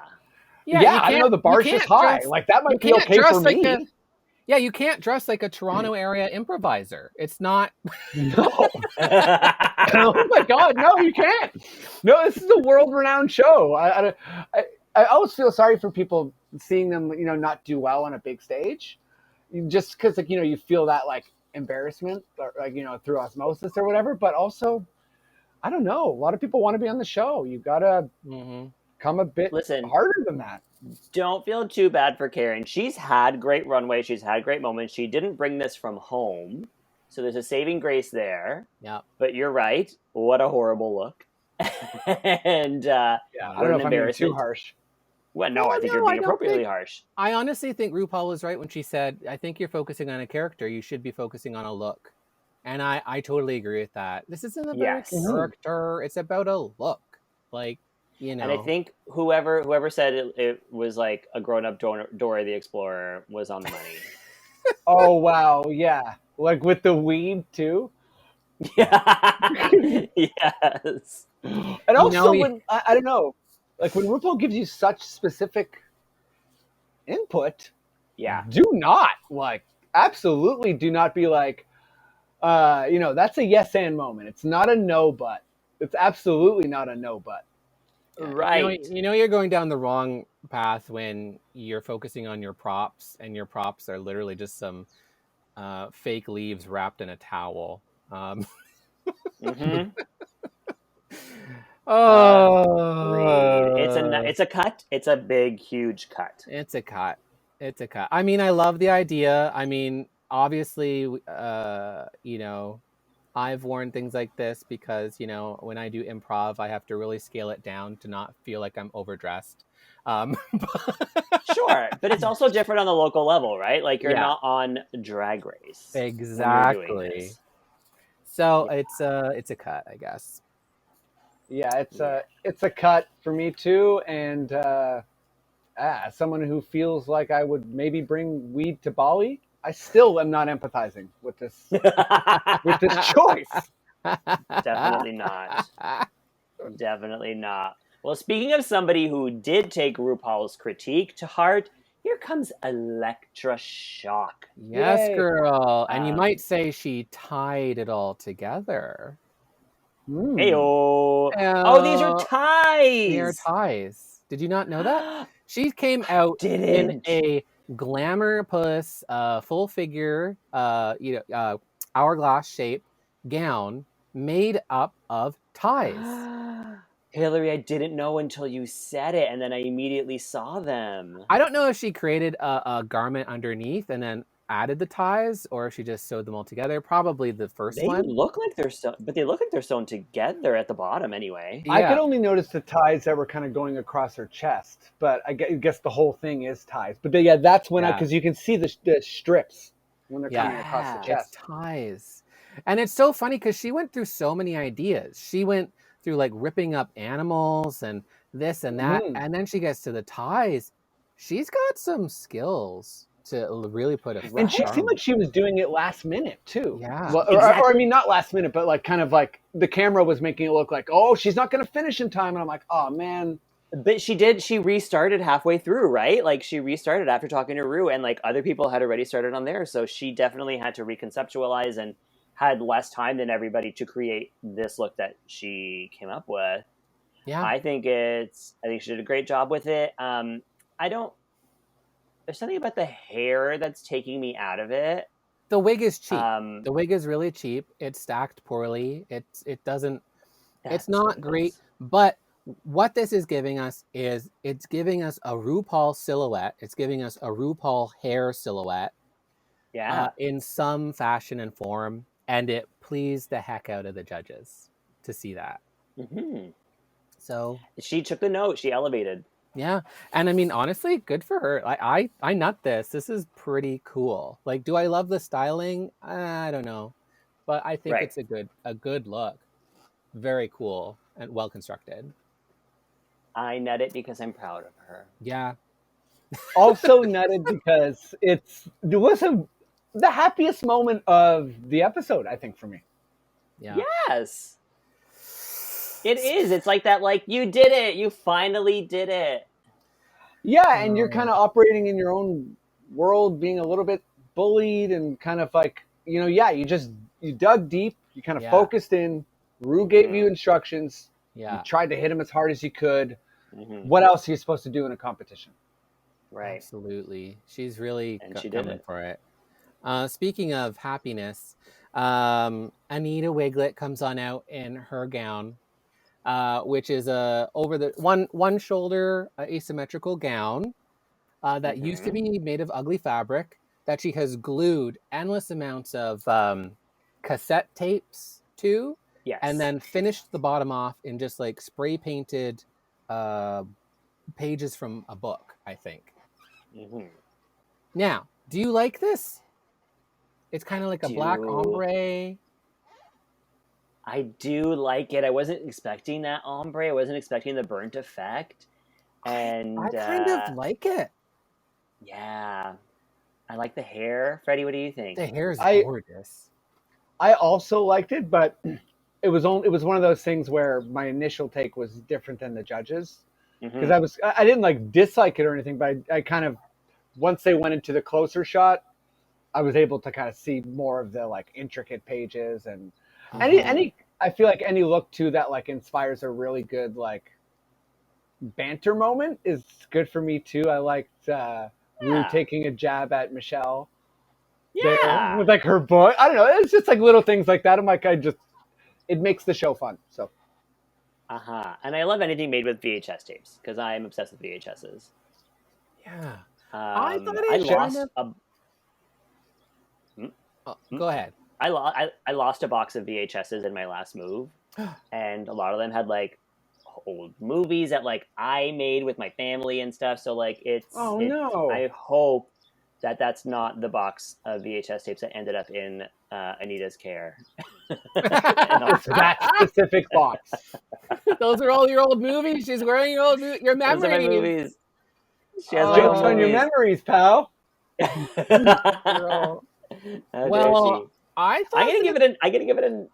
I don't know. The bar's just high. Like that might be okay for me. You can't dress like a Toronto area improviser. It's not. No. Oh my God, no, you can't. No, this is a world-renowned show. I always feel sorry for people seeing them, not do well on a big stage, just because, like, you feel that like embarrassment, or like through osmosis or whatever. But also, I don't know. A lot of people want to be on the show. You gotta come a bit harder than that. Don't feel too bad for Karen. She's had great runway. She's had great moments. She didn't bring this from home. So there's a saving grace there. Yeah. But you're right. What a horrible look. And I don't know if I'm being too harsh. Well, no, I think you're being appropriately harsh. I honestly think RuPaul was right when she said, I think you're focusing on a character. You should be focusing on a look. And I totally agree with that. This isn't about a character. It's about a look. Like, And I think whoever said it was like a grown-up Dora the Explorer was on the money. Oh, wow. Yeah. Like with the weed, too? Yeah. Yes. And also, I don't know, like when RuPaul gives you such specific input, do not, absolutely do not be like, that's a yes and moment. It's not a no but. It's absolutely not a no but. Right. You're going down the wrong path when you're focusing on your props, and your props are literally just some fake leaves wrapped in a towel. Oh, it's a cut. It's a big, huge cut. It's a cut. I mean, I love the idea. I mean, obviously, I've worn things like this because, when I do improv, I have to really scale it down to not feel like I'm overdressed. Sure, but it's also different on the local level, right? Like you're not on Drag Race. Exactly. So it's a cut, I guess. Yeah, it's a cut for me too, and as someone who feels like I would maybe bring weed to Bali, I still am not empathizing with this choice. Definitely not. Definitely not. Well, speaking of somebody who did take RuPaul's critique to heart, here comes Electra Shock. Yes, Yay. girl. And you might say she tied it all together. Heyo. Oh, these are ties. They are ties. Did you not know that? She came out in a glamour-puss, full figure, hourglass shape gown made up of ties. Hillary, I didn't know until you said it, and then I immediately saw them. I don't know if she created a garment underneath and then added the ties or if she just sewed them all together. Probably the first They one. look like they're but they look like they're sewn together at the bottom anyway. Yeah. I could only notice the ties that were kind of going across her chest, but I guess the whole thing is ties. But yeah, that's when because you can see the strips when they're coming across the chest. It's ties. And it's so funny because she went through so many ideas. She went through like ripping up animals and this and that. And then she gets to the ties. She's got some skills to really put it. And she seemed like she was doing it last minute too. Yeah. Well, or I mean, not last minute, but like kind of like the camera was making it look like, oh, she's not going to finish in time. And I'm like, oh man. But she restarted halfway through, right? Like she restarted after talking to Rue, and like other people had already started on there. So she definitely had to reconceptualize and had less time than everybody to create this look that she came up with. Yeah. I think she did a great job with it. There's something about the hair that's taking me out of it. The wig is cheap. The wig is really cheap. It's stacked poorly. It's not great, but what this is giving us is it's giving us a RuPaul silhouette. It's giving us a RuPaul hair silhouette. Yeah. In some fashion and form. And it pleased the heck out of the judges to see that. Mm-hmm. So she took the note. She elevated. Yeah. And I mean, honestly, good for her. I nut this. This is pretty cool. Like, do I love the styling? I don't know. But I think it's a good look. Very cool and well constructed. I nut it because I'm proud of her. Yeah. Also nutted because it was the happiest moment of the episode, I think, for me. Yeah. Yes. It is. It's like that, like, you did it. You finally did it. Yeah, and you're kind of operating in your own world, being a little bit bullied and kind of like, you dug deep. You kind of focused in. Rue gave you instructions. Yeah. You tried to hit him as hard as you could. Mm-hmm. What else are you supposed to do in a competition? Right. Absolutely. She's really she coming did it. for it. Speaking of happiness, Anita Wiglet comes on out in her gown, which is over the one shoulder asymmetrical gown that used to be made of ugly fabric that she has glued endless amounts of cassette tapes to, and then finished the bottom off in just like spray painted pages from a book, I think. Mm-hmm. Now, do you like this? It's kind of like a black ombre. I do like it. I wasn't expecting that ombre. I wasn't expecting the burnt effect. And I kind of like it. Yeah. I like the hair. Freddie, what do you think? The hair is gorgeous. I also liked it, but it was one of those things where my initial take was different than the judges. Because I didn't like dislike it or anything, but I kind of, once they went into the closer shot, I was able to kind of see more of the like intricate pages and any I feel like any look too that like inspires a really good like banter moment is good for me too. I liked Rue taking a jab at Michelle. Yeah. With like her book. I don't know. It's just like little things like that. I'm like, it makes the show fun. So. And I love anything made with VHS tapes because I'm obsessed with VHSs. Yeah. I thought I lost go ahead. I lost a box of VHSs in my last move, and a lot of them had like old movies that like I made with my family and stuff. So like no. I hope that that's not the box of VHS tapes that ended up in Anita's care. That specific box. Those are all your old movies. She's wearing your memories. Those are my movies. She has jokes on your memories, pal. Well, I thought I'm gonna give it an.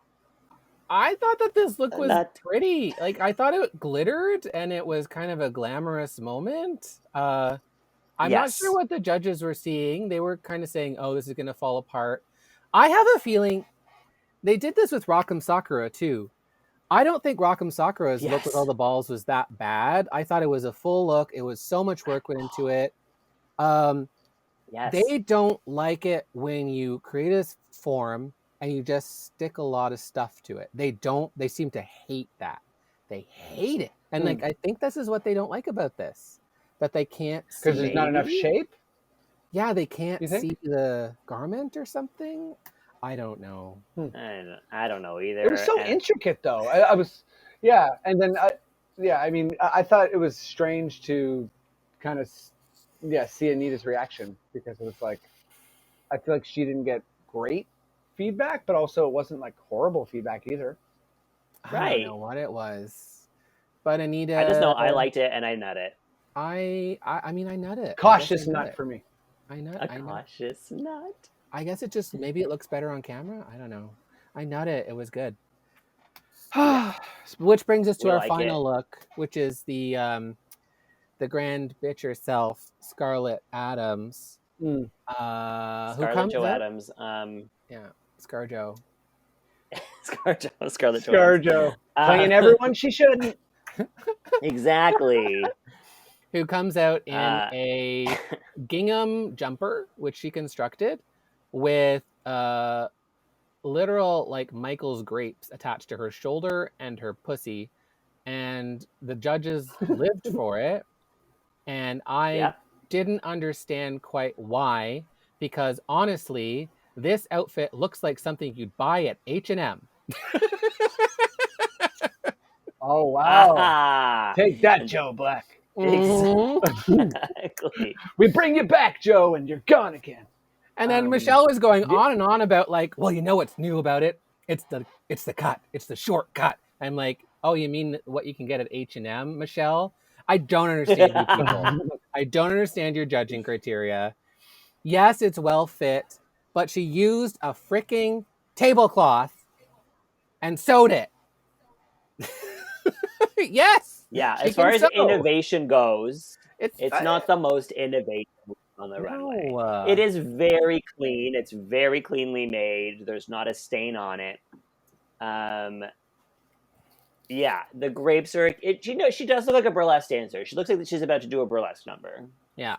I thought that this look was pretty. Like I thought it glittered and it was kind of a glamorous moment. I'm not sure what the judges were seeing. They were kind of saying, "Oh, this is gonna fall apart." I have a feeling they did this with Rock'em Sakura too. I don't think Rock'em Sakura's look with all the balls was that bad. I thought it was a full look. It was so much work went into it. They don't like it when you create a form and you just stick a lot of stuff to it. They seem to hate that. They hate it. And like I think this is what they don't like about this. That they can't, because there's not enough shape. Yeah, they can't You think? see the garment or something. I don't know. I don't know either. It was so and intricate, though. I was, yeah, and then, I mean, I thought it was strange to kind of, see Anita's reaction because it was like, I feel like she didn't get great feedback, but also it wasn't like horrible feedback either. I don't Right. know what it was, but Anita. I just know I liked it and I nut it. I mean, I nut it. Cautious I guess I nut nut it. for me. I nut. A cautious nut. I guess it just maybe it looks better on camera. I don't know. I nut it. It was good. Yeah. Which brings us to We our like final look, which is the grand bitch herself, Scarlett Adams. Mm. Who Scarlett comes Jo out? Adams. Yeah, ScarJo. Scarlett Jo Adams. ScarJo playing everyone she shouldn't. Exactly. Who comes out in a gingham jumper, which she constructed, with literal like Michael's grapes attached to her shoulder and her pussy, and the judges lived for it, and I didn't understand quite why, because honestly, this outfit looks like something you'd buy at H&M. Oh wow! Ah, Take that, Joe Black. exactly. We bring you back, Joe, and you're gone again. And then Michelle was going on and on about like, well, you know what's new about it? It's the cut. It's the short cut. I'm like, oh, you mean what you can get at H&M, Michelle? I don't understand you people. I don't understand your judging criteria. Yes, it's well fit, but she used a freaking tablecloth and sewed it. Yes. Yeah, as far as innovation goes, it's not the most innovative on the runway. It is very clean. It's very cleanly made. There's not a stain on it. Yeah, the grapes are. She does look like a burlesque dancer. She looks like she's about to do a burlesque number. Yeah,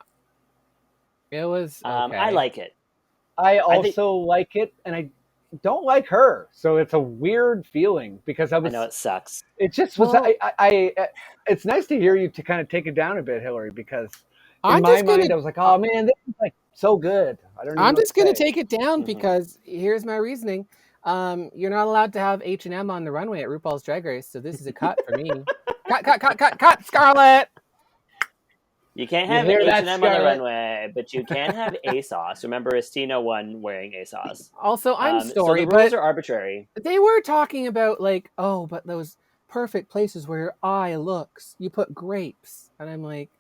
it was. Okay. I like it. I also like it, and I don't like her. So it's a weird feeling because I know it sucks. It just was. It's nice to hear you to kind of take it down a bit, Hillary, because in my mind I was like, oh man, this is like so good. I'm just going to take it down because here's my reasoning. You're not allowed to have H&M on the runway at RuPaul's Drag Race, so this is a cut for me. Cut, Scarlett! You can't have H&M on the runway, but you can have ASOS. Remember, Estina won wearing ASOS. Also, I'm sorry, so the rules are arbitrary. They were talking about like, oh, but those perfect places where your eye looks, you put grapes. And I'm like,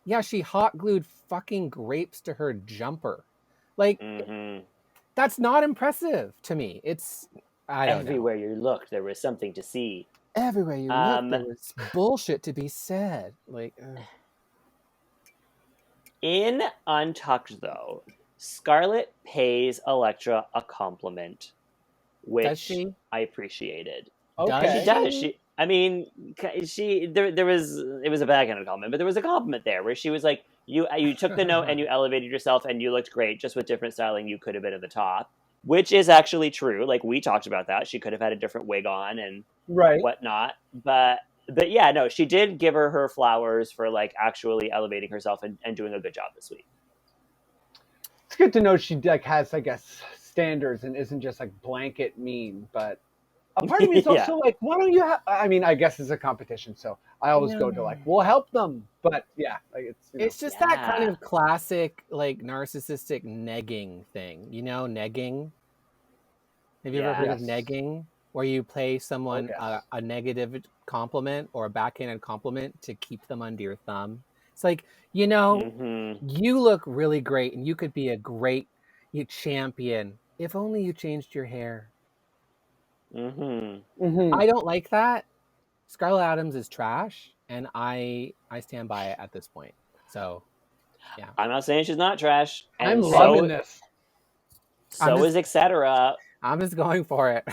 yeah, she hot glued fucking grapes to her jumper. Like, that's not impressive to me. It's, I don't know. Everywhere you looked, there was something to see. Everywhere you looked, there was bullshit to be said. Like, in Untucked, though, Scarlett pays Elektra a compliment, which I appreciated. Okay. She does. I mean, there was, it was a backhanded compliment, but there was a compliment there where she was like, you took the note and you elevated yourself and you looked great. Just with different styling, you could have been at the top, which is actually true. Like, we talked about that. She could have had a different wig on and whatnot. But yeah, no, she did give her flowers for like actually elevating herself and doing a good job this week. It's good to know she like has, I guess, standards and isn't just like blanket mean, but a part of me is also like, why don't you have, I mean, I guess it's a competition, so I always go to like, we'll help them. But yeah, like it's just that kind of classic, like, narcissistic negging thing. You know, negging? Have you ever heard of negging? Where you pay someone a negative compliment or a backhanded compliment to keep them under your thumb. It's like, you know, you look really great and you could be a great champion if only you changed your hair. I don't like that. Scarlett Adams is trash, and I stand by it at this point. So, yeah. I'm not saying she's not trash. And I'm loving this. So is etc. I'm just going for it.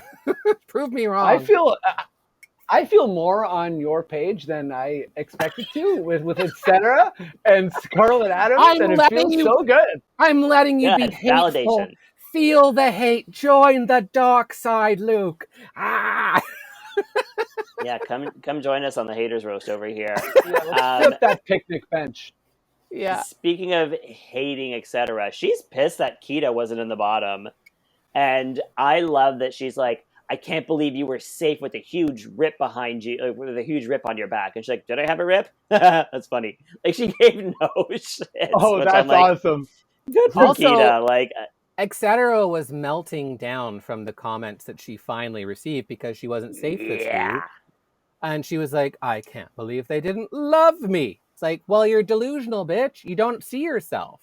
Prove me wrong. I feel more on your page than I expected to with etc. and Scarlett Adams, and it feels so good. I'm letting you be hateful. Validation. Feel the hate. Join the dark side, Luke. Ah. Yeah, come join us on the haters roast over here. Yeah, let's flip that picnic bench. Yeah. Speaking of hating, etc., she's pissed that Kita wasn't in the bottom. And I love that she's like, I can't believe you were safe with a huge rip behind you, with a huge rip on your back. And she's like, did I have a rip? That's funny. Like, she gave no shits, Oh, which I'm that's like, awesome. good for Also, Kita. Like, etc. was melting down from the comments that she finally received because she wasn't safe this yeah. week. And she was like, I can't believe they didn't love me. It's like, well, you're delusional, bitch. You don't see yourself.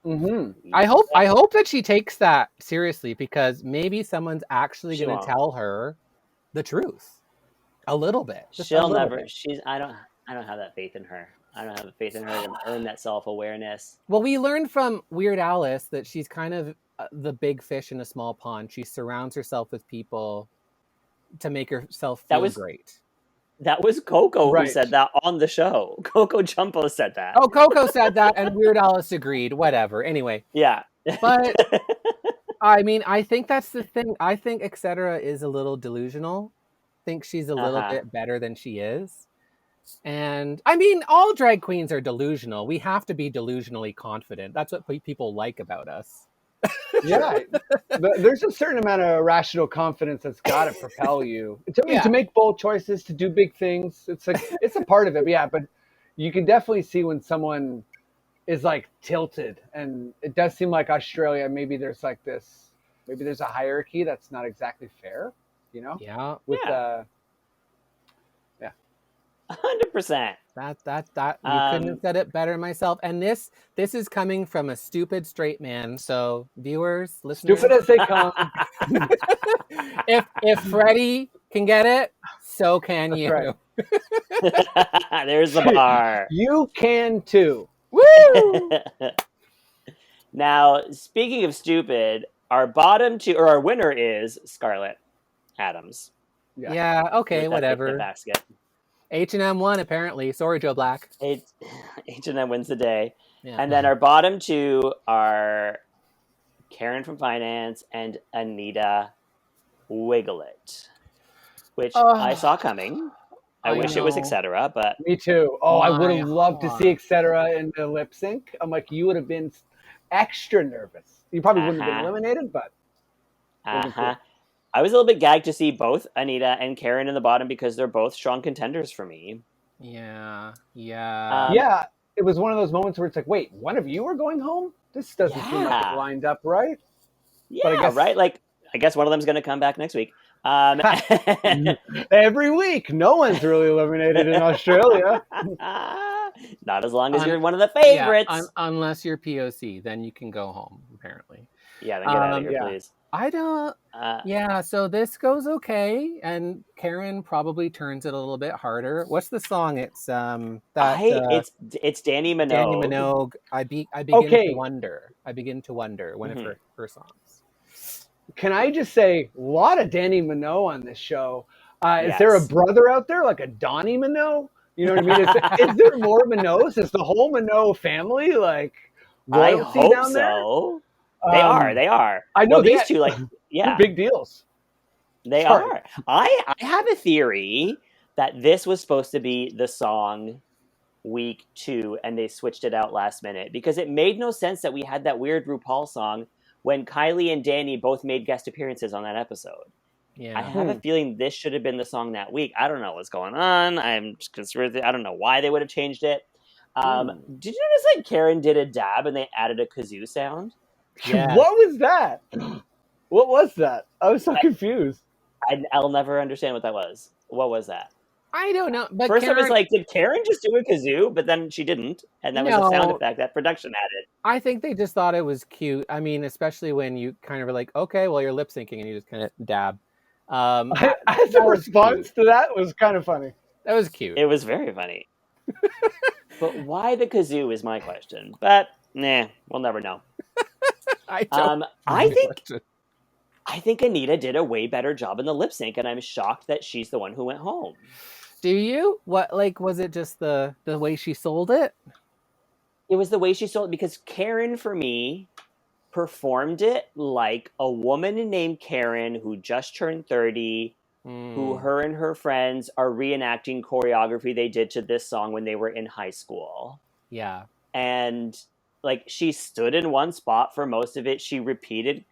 Mm-hmm. I hope that she takes that seriously, because maybe someone's actually She going to won't. tell her the truth a little bit. Just a She'll little never. bit. I don't have that faith in her. I don't have faith in her to earn that self-awareness. Well, we learned from Weird Alice that she's kind of the big fish in a small pond. She surrounds herself with people to make herself feel great. That was Coco who Right. said that on the show. Coco Jumbo said that. Oh, Coco said that, and Weird Alice agreed. Whatever. Anyway. Yeah. But I mean, I think that's the thing. I think etc. is a little delusional. I think she's a little bit better than she is. And I mean, all drag queens are delusional. We have to be delusionally confident. That's what people like about us. Yeah, there's a certain amount of irrational confidence that's got to propel you to make bold choices, to do big things. It's like, it's a part of it. Yeah, but you can definitely see when someone is like tilted, and it does seem like Australia, maybe there's a hierarchy that's not exactly fair, you know? Yeah. With yeah. 100%. That you couldn't have said it better myself. And this is coming from a stupid straight man. So viewers, listeners, stupid as they come. if Freddie can get it, so can That's you. Right. There's the bar. You can too. Woo! Now, speaking of stupid, our winner is Scarlett Adams. Yeah, okay, whatever. Basket. H&M won, apparently. Sorry, Joe Black. H&M wins the day. Yeah. And then our bottom two are Karen from Finance and Anita Wiglet, which I saw coming. I wish it was etc., but... Me too. Oh, I would have loved to see etc. in the lip sync. I'm like, you would have been extra nervous. You probably wouldn't have been eliminated, but... Cool. I was a little bit gagged to see both Anita and Karen in the bottom because they're both strong contenders for me. Yeah. Yeah, it was one of those moments where it's like, wait, one of you are going home? This doesn't seem like it lined up right. Yeah, right? Like, I guess one of them's going to come back next week. Every week. No one's really eliminated in Australia. Not as long as you're one of the favorites. Yeah, unless you're POC, then you can go home, apparently. Yeah, then get out of here, please. I don't... so this goes okay, and Karen probably turns it a little bit harder. What's the song? It's it's Danny Minogue. Danny Minogue. I begin to wonder. I begin to wonder, one of her songs. Can I just say, a lot of Danny Minogue on this show. Is there a brother out there, like a Donnie Minogue? You know what I mean? Is there more Minogues? Is the whole Minogue family like royalty down there? They are. I know these two, like, they're big deals. They are. I have a theory that this was supposed to be the song week 2, and they switched it out last minute because it made no sense that we had that weird RuPaul song when Kylie and Danny both made guest appearences on that episode. Yeah. I have a feeling this should have been the song that week. I don't know what's going on. I'm just concerned. I don't know why they would have changed it. Did you notice like Karen did a dab and they added a kazoo sound? Yeah. What was that? What was that? I was so confused. I'll never understand what that was. What was that? I don't know. But first, I was like, did Karen just do a kazoo? But then she didn't. And that was a sound effect that production added. I think they just thought it was cute. I mean, especially when you kind of were like, okay, well, you're lip syncing and you just kind of dab. As a response to that was kind of funny. That was cute. It was very funny. But why the kazoo is my question. But, we'll never know. I think Anita did a way better job in the lip sync, and I'm shocked that she's the one who went home. Do you? What, like, was it just the way she sold it? It was the way she sold it because Karen, for me, performed it like a woman named Karen who just turned 30, who her and her friends are reenacting choreography they did to this song when they were in high school. Yeah. and like she stood in one spot for most of it. She repeated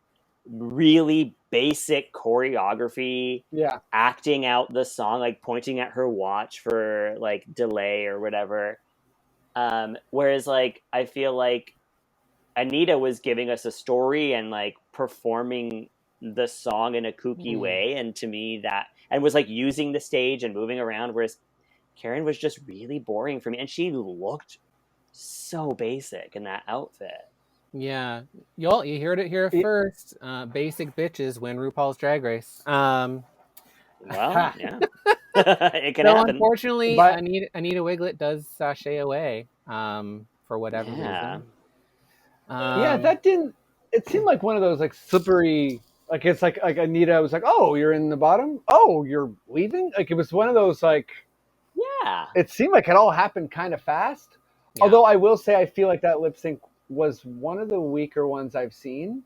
really basic choreography, Yeah. acting out the song, like pointing at her watch for like delay or whatever. Whereas like I feel like Anita was giving us a story and like performing the song in a kooky way, and to me that, and was like using the stage and moving around, whereas Karen was just really boring for me, and she looked so basic in that outfit. Yeah, you heard it here first. Basic bitches win RuPaul's Drag Race. Well, yeah, it can So happen. unfortunately, But- Anita Wiglet does sashay away for whatever reason. Yeah, that didn't. It seemed like one of those like slippery. Like it's like Anita was like, "Oh, you're in the bottom. Oh, you're leaving." Like it was one of those like. Yeah. It seemed like it all happened kind of fast. Yeah. Although I will say I feel like that lip sync was one of the weaker ones I've seen,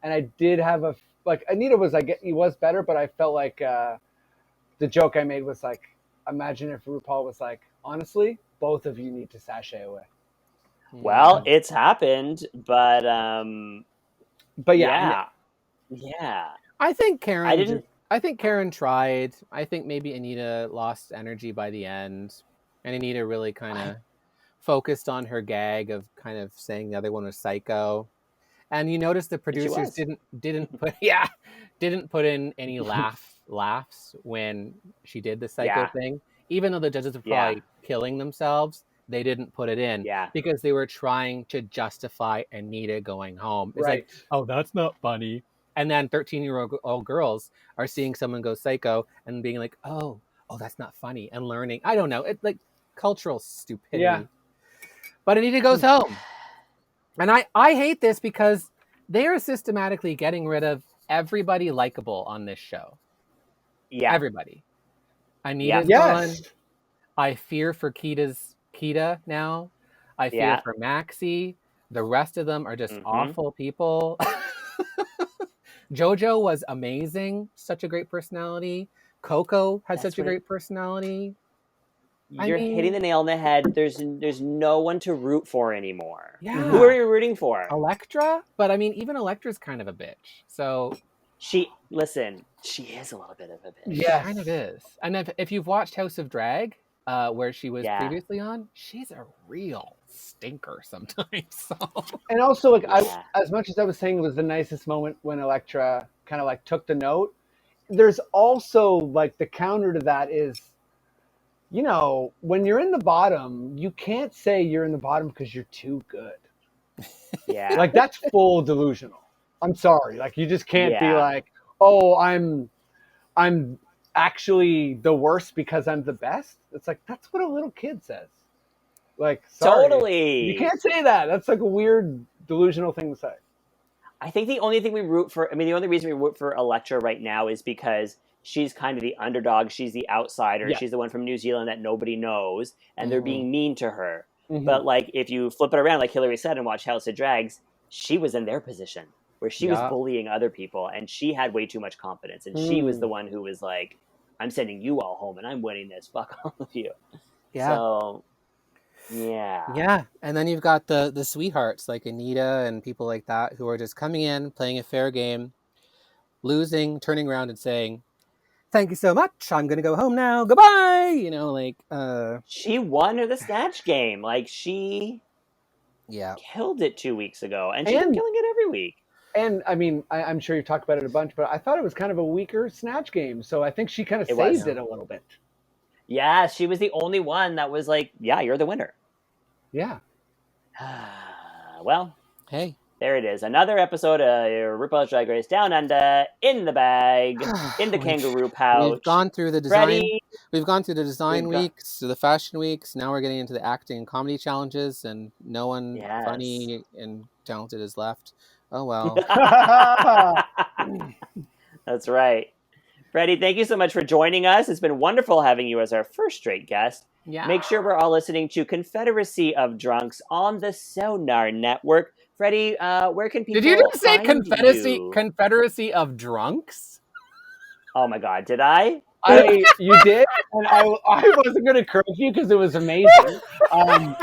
and I did have a like Anita was he was better, but I felt like the joke I made was like, imagine if RuPaul was like, honestly, both of you need to sashay away. Well, it's happened, but yeah. I think Karen. I didn't. I think Karen tried. I think maybe Anita lost energy by the end, and Anita really kind of focused on her gag of kind of saying the other one was psycho. And you notice the producers didn't put in any laughs when she did the psycho thing. Even though the judges were probably killing themselves, they didn't put it in because they were trying to justify Anita going home. It's like, oh, that's not funny. And then 13-year-old girls are seeing someone go psycho and being like, oh, that's not funny, and learning. I don't know. It's like cultural stupidity. Yeah. But Anita goes home. And I hate this because they are systematically getting rid of everybody likable on this show. Yeah. Everybody. Anita's gone. I fear for Kita now. I fear for Maxie. The rest of them are just awful people. JoJo was amazing. Such a great personality. Coco had such a great personality. You're hitting the nail on the head. There's no one to root for anymore. Yeah. Who are you rooting for? Electra? But I mean, even Electra's kind of a bitch. So she is a little bit of a bitch. Yeah, she kind of is. And if you've watched House of Drag, where she was previously on, she's a real stinker sometimes. So. And also, like, as much as I was saying it was the nicest moment when Electra kind of like took the note, there's also like the counter to that is, you know, when you're in the bottom, you can't say you're in the bottom because you're too good. Yeah. Like that's full delusional. I'm sorry. Like you just can't be like, oh, I'm actually the worst because I'm the best. It's like, that's what a little kid says. Like, sorry. Totally. You can't say that. That's like a weird delusional thing to say. I think the only reason we root for Electra right now is because she's kind of the underdog. She's the outsider. Yeah. She's the one from New Zealand that nobody knows, and they're being mean to her. Mm-hmm. But like, if you flip it around, like Hillary said, and watch House of Drags, she was in their position where she was bullying other people, and she had way too much confidence, and she was the one who was like, "I'm sending you all home, and I'm winning this. Fuck all of you." Yeah. So, yeah. And then you've got the sweethearts like Anita and people like that who are just coming in, playing a fair game, losing, turning around and saying, "Thank you so much. I'm going to go home now. Goodbye." You know, like... She won the Snatch game. Like, she killed it 2 weeks ago. And she's been killing it every week. And, I mean, I'm sure you've talked about it a bunch, but I thought it was kind of a weaker Snatch game. So I think she kind of saved it a little bit. Yeah, she was the only one that was like, yeah, you're the winner. Yeah. Well, hey. There it is. Another episode of RuPaul's Drag Race Down Under, in the bag, in the kangaroo pouch. We've gone through the design. We've gone through the design weeks, to the fashion weeks. Now we're getting into the acting and comedy challenges, and no one funny and talented is left. Oh, well. That's right. Freddie, thank you so much for joining us. It's been wonderful having you as our first straight guest. Yeah. Make sure we're all listening to Confederacy of Drunks on the Sonar Network. Freddie, where can people Did you just say Confederacy of Drunks? Oh my God, did I? You did, and I wasn't going to correct you because it was amazing. And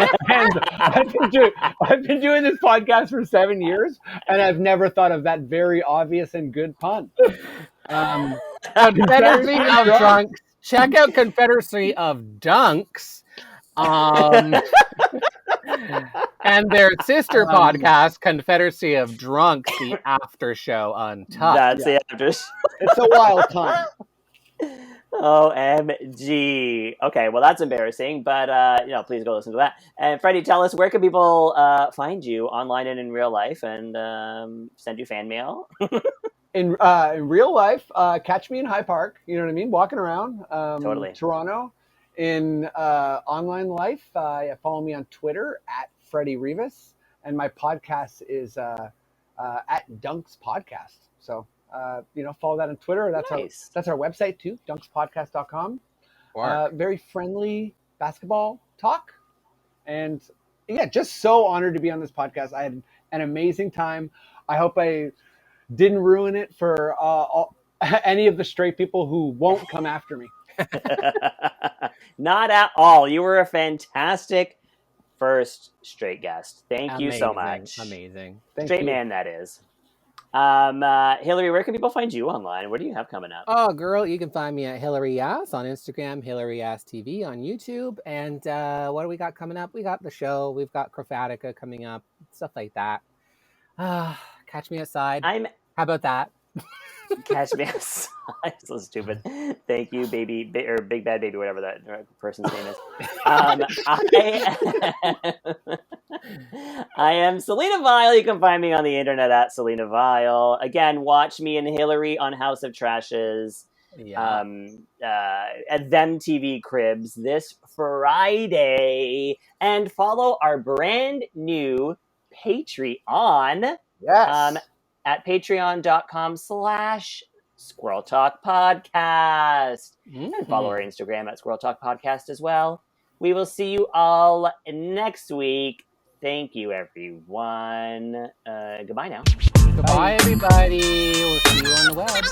I've been doing this podcast for 7 years, and I've never thought of that very obvious and good pun. Confederacy of Drunks. Check out Confederacy of Dunks. And their sister podcast, Confederacy of Drunks, the after show on top. That's the after show. It's a wild time. OMG. Okay, well that's embarrassing, but please go listen to that. And Freddie, tell us, where can people find you online and in real life, and send you fan mail? In real life, catch me in High Park. You know what I mean? Walking around Totally. Toronto. In online life, follow me on Twitter at Freddie Rivas, and my podcast is at Dunks Podcast. So follow that on Twitter. That's our website too, dunkspodcast.com. Very friendly basketball talk, and yeah, just so honored to be on this podcast. I had an amazing time. I hope I didn't ruin it for any of the straight people who won't come after me. Not at all. You were a fantastic first straight guest. Thank you so much. Amazing. Straight man, that is. Hillary, where can people find you online? What do you have coming up? Oh, girl, you can find me at Hillary Yaas on Instagram, Hillary Yaas TV on YouTube. And what do we got coming up? We got the show. We've got Crofatica coming up, stuff like that. Catch me outside. How about that? Catch me outside. So stupid. Thank you, baby, or Big Bad Baby, whatever that person's name is. I am Selena Vyle. You can find me on the internet at Selena Vyle. Again, watch me and Hillary on House of Trashes. Yeah. At Them TV Cribs this Friday. And follow our brand new Patreon. Yes. At patreon.com/Squirrel Talk Podcast. Mm-hmm. And follow our Instagram at Squirrel Talk Podcast as well. We will see you all next week. Thank you, everyone. Goodbye now. Goodbye, everybody. We'll see you on the web.